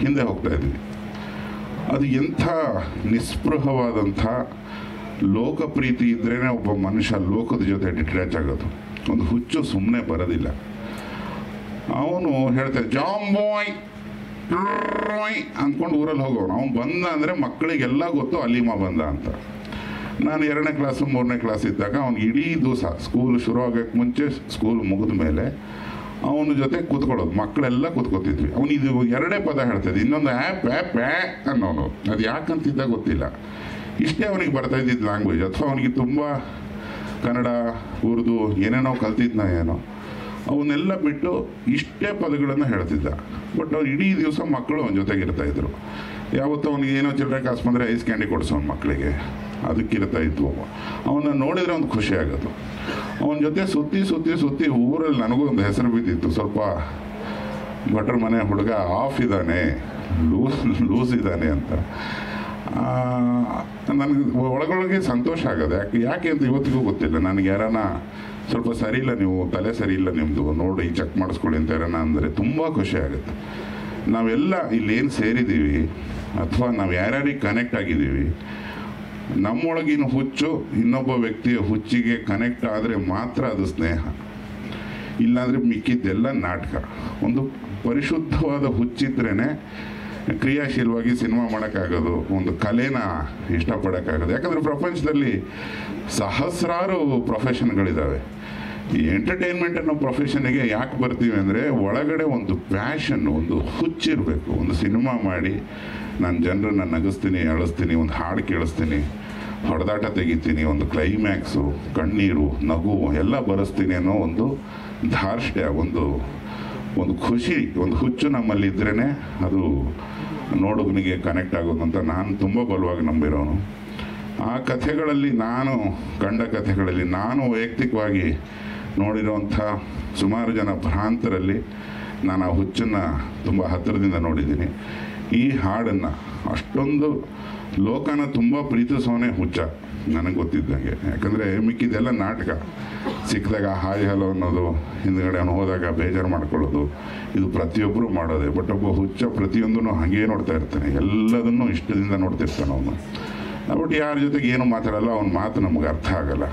ಹಿಂದೆ ಹೋಗ್ತಾ ಇದ್ವಿ. ಅದು ಎಂಥ ನಿಸ್ಪೃಹವಾದಂಥ ಲೋಕಪ್ರೀತಿ ಇದ್ರೇ ಒಬ್ಬ ಮನುಷ್ಯ ಲೋಕದ ಜೊತೆ ಡಿಟ್ಯಾಚ್ ಆಗೋದು. ಒಂದು ಹುಚ್ಚು ಸುಮ್ಮನೆ ಬರೋದಿಲ್ಲ. ಅವನು ಹೇಳ್ತಾರೆ ಜಾಂಬಾಯ್ ಅಂದ್ಕೊಂಡು ಊರಲ್ಲಿ ಹೋಗೋನು. ಅವನು ಬಂದ ಅಂದರೆ ಮಕ್ಕಳಿಗೆಲ್ಲ ಗೊತ್ತು ಅಲೀಮಾ ಬಂದ ಅಂತ. ನಾನು 2ನೇ ಕ್ಲಾಸು 3ನೇ ಕ್ಲಾಸ್ ಇದ್ದಾಗ ಅವ್ನು ಇಡೀ ದಿವಸ ಸ್ಕೂಲ್ ಶುರು ಆಗೋಕ್ಕೆ ಮುಂಚೆ ಸ್ಕೂಲ್ ಮುಗಿದ ಮೇಲೆ ಅವನ ಜೊತೆ ಕೂತ್ಕೊಳ್ಳೋದು. ಮಕ್ಕಳೆಲ್ಲ ಕೂತ್ಕೋತಿದ್ವಿ. ಅವನು ಇದು 2 ಪದ ಹೇಳ್ತಿದ್ದೆ. ಇನ್ನೊಂದು ಆ್ಯಪ್ ಅನ್ನೋನು. ಅದು ಯಾಕಂತಿದ್ದ ಗೊತ್ತಿಲ್ಲ. ಇಷ್ಟೇ ಅವನಿಗೆ ಬರ್ತಾ ಇದ್ದಿದ್ದು ಲ್ಯಾಂಗ್ವೇಜ್. ಅಥವಾ ಅವನಿಗೆ ತುಂಬ ಕನ್ನಡ ಉರ್ದು ಏನೇನೋ ಕಲ್ತಿದ್ನ ಏನೋ. ಅವನ್ನೆಲ್ಲ ಬಿಟ್ಟು ಇಷ್ಟೇ ಪದಗಳನ್ನು ಹೇಳ್ತಿದ್ದ. ಬಟ್ ಅವ್ನು ಇಡೀ ದಿವಸ ಮಕ್ಕಳು ಅವನ ಜೊತೆಗಿರ್ತಾಯಿದ್ರು. ಯಾವತ್ತೂ ಅವನಿಗೆ ಏನೋ ಚಿಲ್ಲರೆ ಕಾಸು ಬಂದರೆ ಐಸ್ ಕ್ಯಾಂಡಿ ಕೊಡಿಸೋನು ಮಕ್ಕಳಿಗೆ. ಅದಕ್ಕಿರ್ತಾ ಇದ್ವು. ಅವನ್ನ ನೋಡಿದರೆ ಒಂದು ಖುಷಿ ಆಗೋದು. ಅವನ ಜೊತೆ ಸುತ್ತಿ ಸುತ್ತಿ ಸುತ್ತಿ ಊರಲ್ಲಿ ನನಗೂ ಒಂದು ಹೆಸರು ಬಿದ್ದಿತ್ತು. ಸ್ವಲ್ಪ ಭಟ್ರ ಮನೆ ಹುಡುಗ ಆಫ್ ಇದ್ದಾನೆ, ಲೂಸ್ ಇದ್ದಾನೆ ಅಂತ. ನನಗೆ ಒಳಗೊಳಗೆ ಸಂತೋಷ ಆಗೋದು. ಯಾಕೆ ಅಂತ ಇವತ್ತಿಗೂ ಗೊತ್ತಿಲ್ಲ. ನನಗೆ ಯಾರನ್ನ ಸ್ವಲ್ಪ ಸರಿ ಇಲ್ಲ, ನೀವು ತಲೆ ಸರಿ ಇಲ್ಲ ನಿಮ್ಮದು, ನೋಡಿ ಚೆಕ್ ಮಾಡಿಸ್ಕೊಳ್ಳಿ ಅಂತ ಯಾರನ್ನ ಅಂದರೆ ತುಂಬ ಖುಷಿ ಆಗುತ್ತೆ. ನಾವೆಲ್ಲ ಇಲ್ಲೇನು ಸೇರಿದ್ದೀವಿ ಅಥವಾ ನಾವು ಯಾರ್ಯಾರಿಗೆ ಕನೆಕ್ಟ್ ಆಗಿದ್ದೀವಿ ನಮ್ಮೊಳಗಿನ ಹುಚ್ಚು ಇನ್ನೊಬ್ಬ ವ್ಯಕ್ತಿಯ ಹುಚ್ಚಿಗೆ ಕನೆಕ್ಟ್ ಆದರೆ ಮಾತ್ರ ಅದು ಸ್ನೇಹ, ಇಲ್ಲಾಂದರೆ ಮಿಕ್ಕಿದ್ದೆಲ್ಲ ನಾಟಕ. ಒಂದು ಪರಿಶುದ್ಧವಾದ ಹುಚ್ಚಿದ್ರೇ ಕ್ರಿಯಾಶೀಲವಾಗಿ ಸಿನಿಮಾ ಮಾಡೋಕ್ಕಾಗೋದು, ಒಂದು ಕಲೆನ ಇಷ್ಟಪಡೋಕ್ಕಾಗೋದು. ಯಾಕಂದರೆ ಪ್ರಪಂಚದಲ್ಲಿ ಸಹಸ್ರಾರು ಪ್ರೊಫೆಷನ್ಗಳಿದ್ದಾವೆ. ಈ ಎಂಟರ್ಟೈನ್ಮೆಂಟ್ ಅನ್ನೋ ಪ್ರೊಫೆಷನ್ಗೆ ಯಾಕೆ ಬರ್ತೀವಿ ಅಂದರೆ ಒಳಗಡೆ ಒಂದು ಪ್ಯಾಷನ್, ಒಂದು ಹುಚ್ಚಿರಬೇಕು. ಒಂದು ಸಿನಿಮಾ ಮಾಡಿ ನಾನು ಜನರನ್ನು ನಗಿಸ್ತೀನಿ, ಅಳಿಸ್ತೀನಿ, ಒಂದು ಹಾಡು ಕೇಳಿಸ್ತೀನಿ, ಹೊಡೆದಾಟ ತೆಗಿತೀನಿ, ಒಂದು ಕ್ಲೈಮ್ಯಾಕ್ಸು, ಕಣ್ಣೀರು, ನಗು ಎಲ್ಲ ಬರೆಸ್ತೀನಿ ಅನ್ನೋ ಒಂದು ಧಾರ್ಷ್ಟ್ಯ, ಒಂದು ಖುಷಿ, ಒಂದು ಹುಚ್ಚು ನಮ್ಮಲ್ಲಿದ್ರೇ ಅದು ನೋಡುಗನಿಗೆ ಕನೆಕ್ಟ್ ಆಗೋದು ಅಂತ ನಾನು ತುಂಬ ಬಲವಾಗಿ ನಂಬಿರೋನು. ಆ ಕಥೆಗಳಲ್ಲಿ, ನಾನು ಕಂಡ ಕಥೆಗಳಲ್ಲಿ, ನಾನು ವೈಯಕ್ತಿಕವಾಗಿ ನೋಡಿರೋಂಥ ಸುಮಾರು ಜನ ಭ್ರಾಂತರಲ್ಲಿ ನಾನು ಆ ಹುಚ್ಚನ್ನು ತುಂಬ ಹತ್ತಿರದಿಂದ ನೋಡಿದ್ದೀನಿ. ಈ ಹಾಡನ್ನು ಅಷ್ಟೊಂದು ಲೋಕನ ತುಂಬ ಪ್ರೀತಿಸೋನೇ ಹುಚ್ಚ ನನಗೆ ಗೊತ್ತಿದ್ದಂಗೆ. ಯಾಕಂದರೆ ಮಿಕ್ಕಿದೆಲ್ಲ ನಾಟಕ. ಸಿಕ್ಕಿದಾಗ ಹಾಯ್ ಹಲೋ ಅನ್ನೋದು, ಹಿಂದ್ಗಡೆ ಅವನು ಹೋದಾಗ ಬೇಜಾರು ಮಾಡ್ಕೊಳ್ಳೋದು, ಇದು ಪ್ರತಿಯೊಬ್ಬರು ಮಾಡೋದೆ. ಬಟ್ ಒಬ್ಬ ಹುಚ್ಚ ಪ್ರತಿಯೊಂದೂ ಹಾಗೇ ನೋಡ್ತಾ ಇರ್ತಾನೆ, ಎಲ್ಲದನ್ನೂ ಇಷ್ಟದಿಂದ ನೋಡ್ತಿರ್ತಾನೆ ಅವನು. ಬಟ್ ಯಾರ ಜೊತೆಗೆ ಏನು ಮಾತಾಡಲ್ಲ, ಅವನ ಮಾತು ನಮಗೆ ಅರ್ಥ ಆಗಲ್ಲ.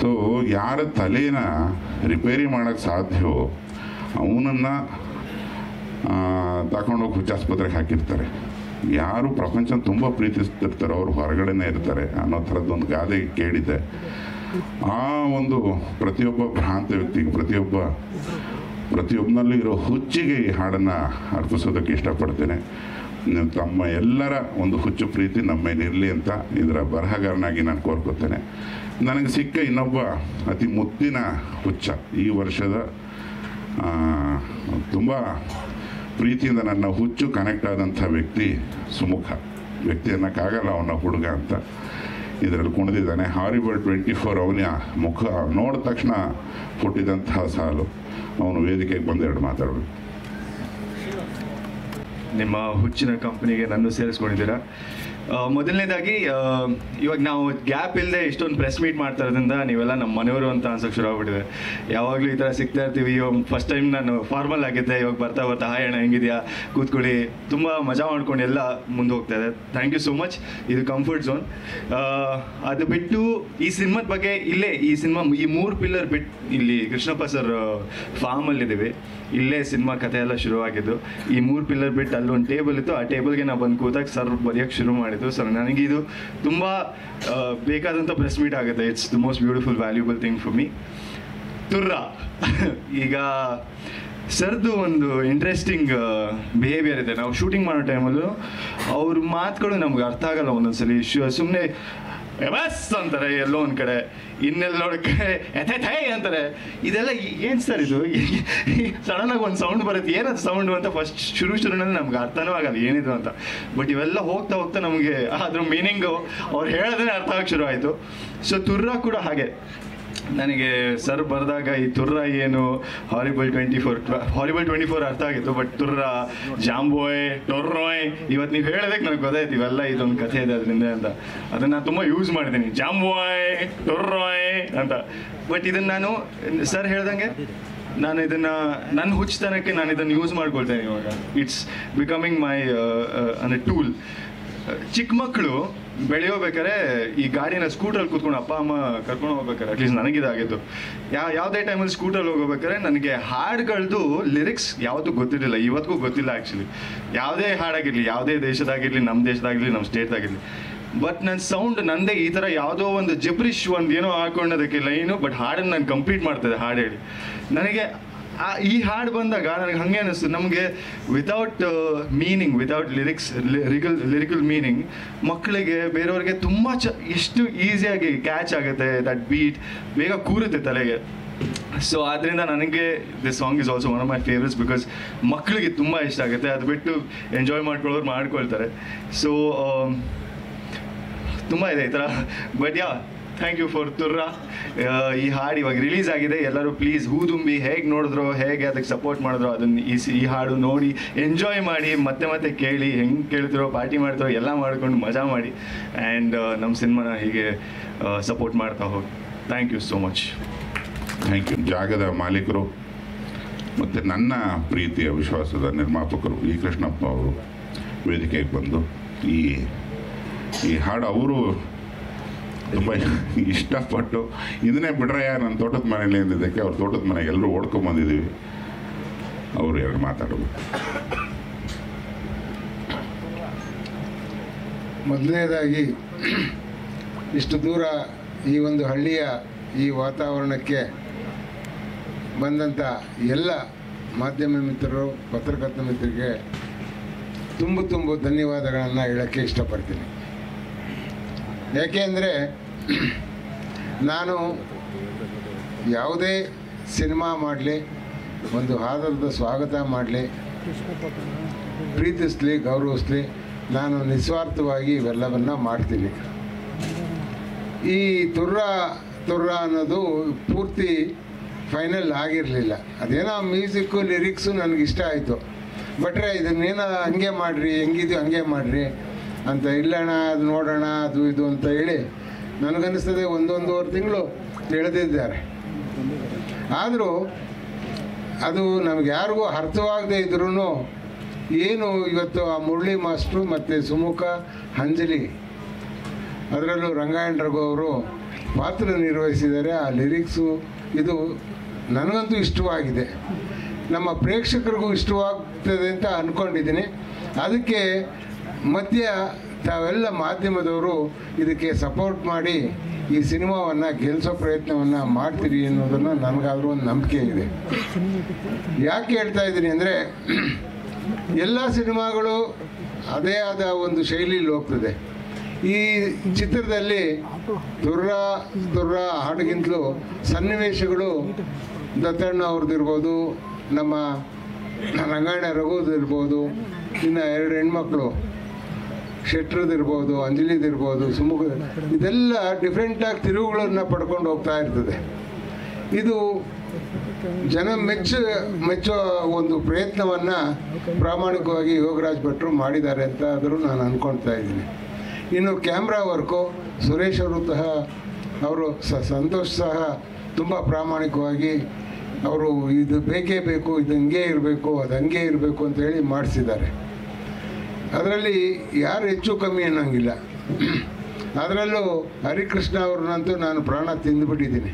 ಸೊ ಯಾರ ತಲೆನ ರಿಪೇರಿ ಮಾಡೋಕ್ಕೆ ಸಾಧ್ಯವೋ ಅವನನ್ನು ತಗೊಂಡೋಗಿ ಹುಚ್ಚಾಸ್ಪತ್ರೆಗೆ ಹಾಕಿರ್ತಾರೆ. ಯಾರು ಪ್ರಪಂಚ ತುಂಬ ಪ್ರೀತಿಸ್ತಿರ್ತಾರೋ ಅವ್ರು ಹೊರಗಡೆನೇ ಇರ್ತಾರೆ ಅನ್ನೋ ಥರದ್ದೊಂದು ಗಾದೆ ಕೇಳಿದ್ದೆ. ಆ ಒಂದು ಪ್ರತಿಯೊಬ್ಬ ಭ್ರಾಂತ ವ್ಯಕ್ತಿಗೆ, ಪ್ರತಿಯೊಬ್ಬನಲ್ಲಿ ಇರೋ ಹುಚ್ಚಿಗೆ ಈ ಹಾಡನ್ನು ಅರ್ಪಿಸೋದಕ್ಕೆ ಇಷ್ಟಪಡ್ತೇನೆ. ತಮ್ಮ ಎಲ್ಲರ ಒಂದು ಹುಚ್ಚು ಪ್ರೀತಿ ನಮ್ಮ ಮೇಲೆ ಇರಲಿ ಅಂತ ಇದರ ಬರಹಗಾರನಾಗಿ ನಾನು ಕೋರ್ಕೋತೇನೆ. ನನಗೆ ಸಿಕ್ಕ ಇನ್ನೊಬ್ಬ ಅತಿ ಮುದ್ದಿನ ಹುಚ್ಚ, ಈ ವರ್ಷದ ತುಂಬ ಪ್ರೀತಿಯಿಂದ ನನ್ನ ಹುಚ್ಚು ಕನೆಕ್ಟ್ ಆದಂಥ ವ್ಯಕ್ತಿ ಸುಮುಖ. ವ್ಯಕ್ತಿ ಅನ್ನೋಕ್ಕಾಗಲ್ಲ, ಅವನ ಹುಡುಗ ಅಂತ ಇದರಲ್ಲಿ ಕುಣಿದಿದ್ದಾನೆ. ಹಾರಿಬಲ್ 24 ಅವನ ಮುಖ ನೋಡಿದ ತಕ್ಷಣ ಹುಟ್ಟಿದಂತಹ ಸಾಲು. ಅವನು ವೇದಿಕೆಗೆ ಬಂದು 2 ಮಾತಾಡಬೇಕು. ನಿಮ್ಮ ಹುಚ್ಚಿನ ಕಂಪ್ನಿಗೆ ನನ್ನ ಸೇರಿಸ್ಕೊಂಡಿದ್ದೀರಾ. ಮೊದಲನೇದಾಗಿ ಇವಾಗ ನಾವು ಗ್ಯಾಪ್ ಇಲ್ಲದೆ ಇಷ್ಟೊಂದು ಪ್ರೆಸ್ ಮೀಟ್ ಮಾಡ್ತಾ ಇರೋದ್ರಿಂದ ನೀವೆಲ್ಲ ನಮ್ಮ ಮನೆಯವರು ಅಂತ ಅನ್ಸೋಕ್ಕೆ ಶುರು ಆಗ್ಬಿಟ್ಟಿದೆ. ಯಾವಾಗಲೂ ಈ ಥರ ಸಿಗ್ತಾ ಇರ್ತೀವಿ. ಇವಾಗ ಫಸ್ಟ್ ಟೈಮ್ ನಾನು ಫಾರ್ಮಲ್ ಆಗಿದ್ದೆ, ಇವಾಗ ಬರ್ತಾ ಹಾಯ್ ಅಣ್ಣ ಹೆಂಗಿದೆಯಾ, ಕೂತ್ಕೊಳ್ಳಿ, ತುಂಬ ಮಜಾ ಮಾಡ್ಕೊಂಡು ಎಲ್ಲ ಮುಂದೆ ಹೋಗ್ತಾ ಇದೆ. Thank you so much. ಇದು ಕಂಫರ್ಟ್ ಝೋನ್. ಅದು ಬಿಟ್ಟು ಈ ಸಿನಿಮಾದ ಬಗ್ಗೆ ಇಲ್ಲೇ ಈ 3 ಪಿಲ್ಲರ್ ಬಿಟ್ಟು ಇಲ್ಲಿ ಕೃಷ್ಣಪ್ಪ ಸರ್ ಫಾರ್ಮಲ್ಲಿದ್ದೀವಿ. ಇಲ್ಲೇ ಸಿನಿಮಾ ಕಥೆ ಎಲ್ಲ ಶುರುವಾಗಿದ್ದು. ಈ 3 ಪಿಲ್ಲರ್ ಬಿಟ್ಟು ಅಲ್ಲೊಂದು ಟೇಬಲ್ ಇತ್ತು, ಆ ಟೇಬಲ್ಗೆ ನಾವು ಬಂದು ಕೂತಾಗ ಸರ್ ಬರೆಯೋಕ್ಕೆ ಶುರು ಮಾಡಿದ್ದು. ಸರ್ ನನಗಿದು ತುಂಬ ಬೇಕಾದಂಥ ಪ್ರೆಸ್ ಮೀಟ್ ಆಗುತ್ತೆ. It's the most beautiful valuable thing for me. ತುರ್ರ ಈಗ ಸರ್ದು ಒಂದು ಇಂಟ್ರೆಸ್ಟಿಂಗ್ ಬಿಹೇವಿಯರ್ ಇದೆ. ನಾವು ಶೂಟಿಂಗ್ ಮಾಡೋ ಟೈಮಲ್ಲೂ ಅವ್ರ ಮಾತುಗಳು ನಮ್ಗೆ ಅರ್ಥ ಆಗಲ್ಲ. ಒಂದೊಂದ್ಸಲಿ ಸುಮ್ಮನೆ ಬಸ್ ಅಂತಾರೆ ಎಲ್ಲೋ ಒಂದು ಕಡೆ, ಇನ್ನೆಲ್ಲೋಡಕ್ಕೆ ಎಥೆ ಅಂತಾರೆ. ಇದೆಲ್ಲ ಏನು ಸರ್ ಇದು? ಸಡನ್ನಾಗಿ ಒಂದು ಸೌಂಡ್ ಬರುತ್ತೆ, ಏನದು ಸೌಂಡು ಅಂತ ಫಸ್ಟ್ ಶುರುನಲ್ಲಿ ನಮ್ಗೆ ಅರ್ಥನೂ ಆಗಲ್ಲ ಏನಿದು ಅಂತ. ಬಟ್ ಇವೆಲ್ಲ ಹೋಗ್ತಾ ನಮಗೆ ಅದ್ರ ಮೀನಿಂಗು ಅವ್ರು ಹೇಳೋದೇ ಅರ್ಥ ಆಗಕ್ಕೆ ಶುರು ಆಯಿತು. ಸೊ ತುರ್ರ ಕೂಡ ಹಾಗೆ. ನನಗೆ ಸರ್ ಬರೆದಾಗ ಈ ತುರ್ರ ಏನು, ಹಾರಿಬಲ್ 24 ಅರ್ಥ ಆಗಿತ್ತು. ಬಟ್ ತುರ್ರ, ಜಾಂಬೋಯ್, ಟೊರ್ರೋಯ್, ಇವತ್ತು ನೀವು ಹೇಳೋದಕ್ಕೆ ನನಗೆ ಗೊತ್ತಾಯ್ತು ಇವೆಲ್ಲ ಇದೊಂದು ಕಥೆ ಇದೆ ಅದರಿಂದ ಅಂತ. ಅದನ್ನು ನಾನು ತುಂಬ ಯೂಸ್ ಮಾಡಿದ್ದೀನಿ, ಜಾಂಬೋಯ್, ಟೊರ್ರೋಯ್ ಅಂತ. ಬಟ್ ಇದನ್ನು ನಾನು ಸರ್ ಹೇಳ್ದಂಗೆ ನಾನು ಇದನ್ನು ನನ್ನ ಹುಚ್ಚತನಕ್ಕೆ ನಾನು ಇದನ್ನು ಯೂಸ್ ಮಾಡ್ಕೊಳ್ತೇನೆ ಇವಾಗ. It's becoming my tool. ಚಿಕ್ಕ ಮಕ್ಕಳು ಬೆಳೆಯೋಬೇಕಾದ್ರೆ ಈ ಗಾಡಿನ ಸ್ಕೂಟ್ರಲ್ಲಿ ಕೂತ್ಕೊಂಡು ಅಪ್ಪ ಅಮ್ಮ ಕರ್ಕೊಂಡು ಹೋಗ್ಬೇಕಾರೆ, ಅಟ್ಲೀಸ್ಟ್ ನನಗಿದಾಗಿತ್ತು. ಯಾವುದೇ ಟೈಮಲ್ಲಿ ಸ್ಕೂಟ್ರಲ್ಲಿ ಹೋಗ್ಬೇಕಾದ್ರೆ ನನಗೆ ಹಾಡುಗಳದ್ದು ಲಿರಿಕ್ಸ್ ಯಾವತ್ತೂ ಗೊತ್ತಿರಲಿಲ್ಲ, ಇವತ್ತಿಗೂ ಗೊತ್ತಿಲ್ಲ ಆ್ಯಕ್ಚುಲಿ. ಯಾವುದೇ ಹಾಡಾಗಿರಲಿ, ಯಾವುದೇ ದೇಶದಾಗಿರಲಿ, ನಮ್ಮ ದೇಶದಾಗಿರಲಿ, ನಮ್ಮ ಸ್ಟೇಟ್ದಾಗಿರಲಿ. ಬಟ್ ನನ್ನ ಸೌಂಡ್ ನಂದೇ ಈ ಥರ ಯಾವುದೋ ಒಂದು ಜಿಬ್ರಿಷ್ ಒಂದು ಏನೋ ಹಾಕೊಂಡೋದಕ್ಕೆ ಲೈನು, ಬಟ್ ಹಾಡನ್ನು ನಾನು ಕಂಪ್ಲೀಟ್ ಮಾಡ್ತಿದ್ದೆ ಹಾಡು ಹೇಳಿ. ನನಗೆ ಈ ಹಾಡು ಬಂದಾಗ ನನಗೆ ಹಾಗೆ ಅನ್ನಿಸ್ತು, ನಮಗೆ without meaning, without lyrical meaning ಮಕ್ಕಳಿಗೆ, ಬೇರೆಯವ್ರಿಗೆ ತುಂಬ ಎಷ್ಟು ಈಸಿಯಾಗಿ ಕ್ಯಾಚ್ ಆಗುತ್ತೆ. ದಟ್ ಬೀಟ್ ಬೇಗ ಕೂರುತ್ತೆ ತಲೆಗೆ. ಸೊ ಆದ್ದರಿಂದ ನನಗೆ this song is also one of my favourites because ಮಕ್ಕಳಿಗೆ ತುಂಬ ಇಷ್ಟ ಆಗುತ್ತೆ. ಅದು ಬಿಟ್ಟು ಎಂಜಾಯ್ ಮಾಡ್ಕೊಳ್ಳೋರು ಮಾಡ್ಕೊಳ್ತಾರೆ. ಸೊ ತುಂಬ ಇದೆ ಈ ಥರ. ಬಟ್ ಥ್ಯಾಂಕ್ ಯು ಫಾರ್ ತುರ್ರ. ಈ ಹಾಡು ಇವಾಗ ರಿಲೀಸ್ ಆಗಿದೆ. ಎಲ್ಲರೂ ಪ್ಲೀಸ್ ಹೂದುಂಬಿ ಹೇಗೆ ನೋಡಿದ್ರು, ಹೇಗೆ ಅದಕ್ಕೆ ಸಪೋರ್ಟ್ ಮಾಡಿದ್ರು, ಅದನ್ನು ಈ ಹಾಡು ನೋಡಿ ಎಂಜಾಯ್ ಮಾಡಿ, ಮತ್ತೆ ಕೇಳಿ, ಹೆಂಗೆ ಕೇಳ್ತಿರೋ, ಪಾರ್ಟಿ ಮಾಡ್ತಿರೋ ಎಲ್ಲ ಮಾಡ್ಕೊಂಡು ಮಜಾ ಮಾಡಿ. ಆ್ಯಂಡ್ ನಮ್ಮ ಸಿನಿಮಾನ ಹೀಗೆ ಸಪೋರ್ಟ್ ಮಾಡ್ತಾ ಹೋಗಿ. Thank you so much. Thank you. ಜಾಗದ ಮಾಲೀಕರು ಮತ್ತು ನನ್ನ ಪ್ರೀತಿಯ ವಿಶ್ವಾಸದ ನಿರ್ಮಾಪಕರು ಈ ಕೃಷ್ಣಪ್ಪ ಅವರು ವೇದಿಕೆಗೆ ಬಂದು ಈ ಹಾಡು ಅವರು ತುಂಬ ಇಷ್ಟಪಟ್ಟು ಇದನ್ನೇ ಬಿಡ್ರಯ್ಯ ನನ್ನ ತೋಟದ ಮನೇಲಿ ಅಂದಿದ್ದಕ್ಕೆ ಅವ್ರ ತೋಟದ ಮನೆಗೆ ಎಲ್ಲರೂ ಓಡ್ಕೊಂಬಂದಿದ್ದೀವಿ. ಅವರು ಎರಡು ಮಾತಾಡಬೇಕು. ಮೊದಲನೇದಾಗಿ ಇಷ್ಟು ದೂರ ಈ ಒಂದು ಹಳ್ಳಿಯ ಈ ವಾತಾವರಣಕ್ಕೆ ಬಂದಂಥ ಎಲ್ಲ ಮಾಧ್ಯಮ ಮಿತ್ರರು, ಪತ್ರಕರ್ತ ಮಿತ್ರರಿಗೆ ತುಂಬ ಧನ್ಯವಾದಗಳನ್ನು ಹೇಳೋಕ್ಕೆ ಇಷ್ಟಪಡ್ತೀನಿ. ಯಾಕೆಂದರೆ ನಾನು ಯಾವುದೇ ಸಿನಿಮಾ ಮಾಡಲಿ, ಒಂದು ಆಧಾರದ ಸ್ವಾಗತ ಮಾಡಲಿ, ಪ್ರೀತಿಸಲಿ, ಗೌರವಿಸಲಿ, ನಾನು ನಿಸ್ವಾರ್ಥವಾಗಿ ಇವೆಲ್ಲವನ್ನು ಮಾಡ್ತೀನಿ. ಈ ತುರ್ರ ಅನ್ನೋದು ಪೂರ್ತಿ ಫೈನಲ್ ಆಗಿರಲಿಲ್ಲ. ಅದೇನೋ ಮ್ಯೂಸಿಕ್ಕು ಲಿರಿಕ್ಸು ನನಗಿಷ್ಟ ಆಯಿತು. ಬಟ್ರೆ ಇದನ್ನೇನೋ ಹಂಗೆ ಮಾಡಿರಿ, ಹೆಂಗಿದೆಯೋ ಹಂಗೆ ಮಾಡಿರಿ ಅಂತ, ಇಲ್ಲಣ್ಣ ಅದು ನೋಡೋಣ ಅದು ಇದು ಅಂತ ಹೇಳಿ ನನಗನ್ನಿಸ್ತದೆ 1.5 ತಿಂಗಳು ಎಳೆದಿದ್ದಾರೆ. ಆದರೂ ಅದು ನಮ್ಗೆ ಯಾರಿಗೂ ಅರ್ಥವಾಗದೇ ಇದ್ರೂ ಏನು ಇವತ್ತು ಆ ಮುರಳಿ ಮಾಸ್ಟ್ರು ಮತ್ತು ಸುಮುಖ, ಅಂಜಲಿ, ಅದರಲ್ಲೂ ರಂಗಾಯಣ ರಘು ಅವರು ಪಾತ್ರ ನಿರ್ವಹಿಸಿದ್ದಾರೆ. ಆ ಲಿರಿಕ್ಸು ಇದು ನನಗಂತೂ ಇಷ್ಟವಾಗಿದೆ, ನಮ್ಮ ಪ್ರೇಕ್ಷಕರಿಗೂ ಇಷ್ಟವಾಗ್ತದೆ ಅಂತ ಅಂದ್ಕೊಂಡಿದ್ದೀನಿ. ಅದಕ್ಕೆ ಮಧ್ಯ ತಾವೆಲ್ಲ ಮಾಧ್ಯಮದವರು ಇದಕ್ಕೆ ಸಪೋರ್ಟ್ ಮಾಡಿ ಈ ಸಿನಿಮಾವನ್ನು ಗೆಲ್ಲಿಸೋ ಪ್ರಯತ್ನವನ್ನು ಮಾಡ್ತೀರಿ ಅನ್ನೋದನ್ನು ನನಗಾದರೂ ಒಂದು ನಂಬಿಕೆ ಇದೆ. ಯಾಕೆ ಹೇಳ್ತಾ ಇದ್ದೀನಿ ಅಂದರೆ, ಎಲ್ಲ ಸಿನಿಮಾಗಳು ಅದೇ ಆದ ಒಂದು ಶೈಲಿಯಲ್ಲಿ ಹೋಗ್ತದೆ. ಈ ಚಿತ್ರದಲ್ಲಿ ತುರ್ರ ಹಾಡಿಗಿಂತಲೂ ಸನ್ನಿವೇಶಗಳು ದತ್ತಣ್ಣ ಅವ್ರದ್ದಿರ್ಬೋದು, ನಮ್ಮ ರಂಗಾಯಣ ರಘುದಿರ್ಬೋದು, ಇನ್ನು 2 ಹೆಣ್ಮಕ್ಳು ಶೆಟ್ರದಿರ್ಬೋದು, ಅಂಜಲಿದಿರ್ಬೋದು, ಸುಮುಖ, ಇದೆಲ್ಲ ಡಿಫ್ರೆಂಟಾಗಿ ತಿರುವುಗಳನ್ನು ಪಡ್ಕೊಂಡು ಹೋಗ್ತಾ ಇರ್ತದೆ. ಇದು ಜನ ಮೆಚ್ಚೋ ಒಂದು ಪ್ರಯತ್ನವನ್ನು ಪ್ರಾಮಾಣಿಕವಾಗಿ ಯೋಗರಾಜ್ ಭಟ್ರು ಮಾಡಿದ್ದಾರೆ ಅಂತ ಆದರೂ ನಾನು ಅಂದ್ಕೊಳ್ತಾ ಇದ್ದೀನಿ. ಇನ್ನು ಕ್ಯಾಮ್ರಾ ವರ್ಕು ಸುರೇಶ್ ಅವರು ಸಂತೋಷ್ ಸಹ ತುಂಬ ಪ್ರಾಮಾಣಿಕವಾಗಿ ಅವರು ಇದು ಬೇಕೇ ಬೇಕು, ಇದು ಹಂಗೆ ಇರಬೇಕು, ಅದು ಹಂಗೆ ಇರಬೇಕು ಅಂತ ಹೇಳಿ ಮಾಡಿಸಿದ್ದಾರೆ. ಅದರಲ್ಲಿ ಯಾರು ಹೆಚ್ಚು ಕಮ್ಮಿ ಅನ್ನೋಂಗಿಲ್ಲ. ಅದರಲ್ಲೂ ಹರಿಕೃಷ್ಣ ಅವ್ರನ್ನಂತೂ ನಾನು ಪ್ರಾಣ ತಿಂದುಬಿಟ್ಟಿದ್ದೀನಿ.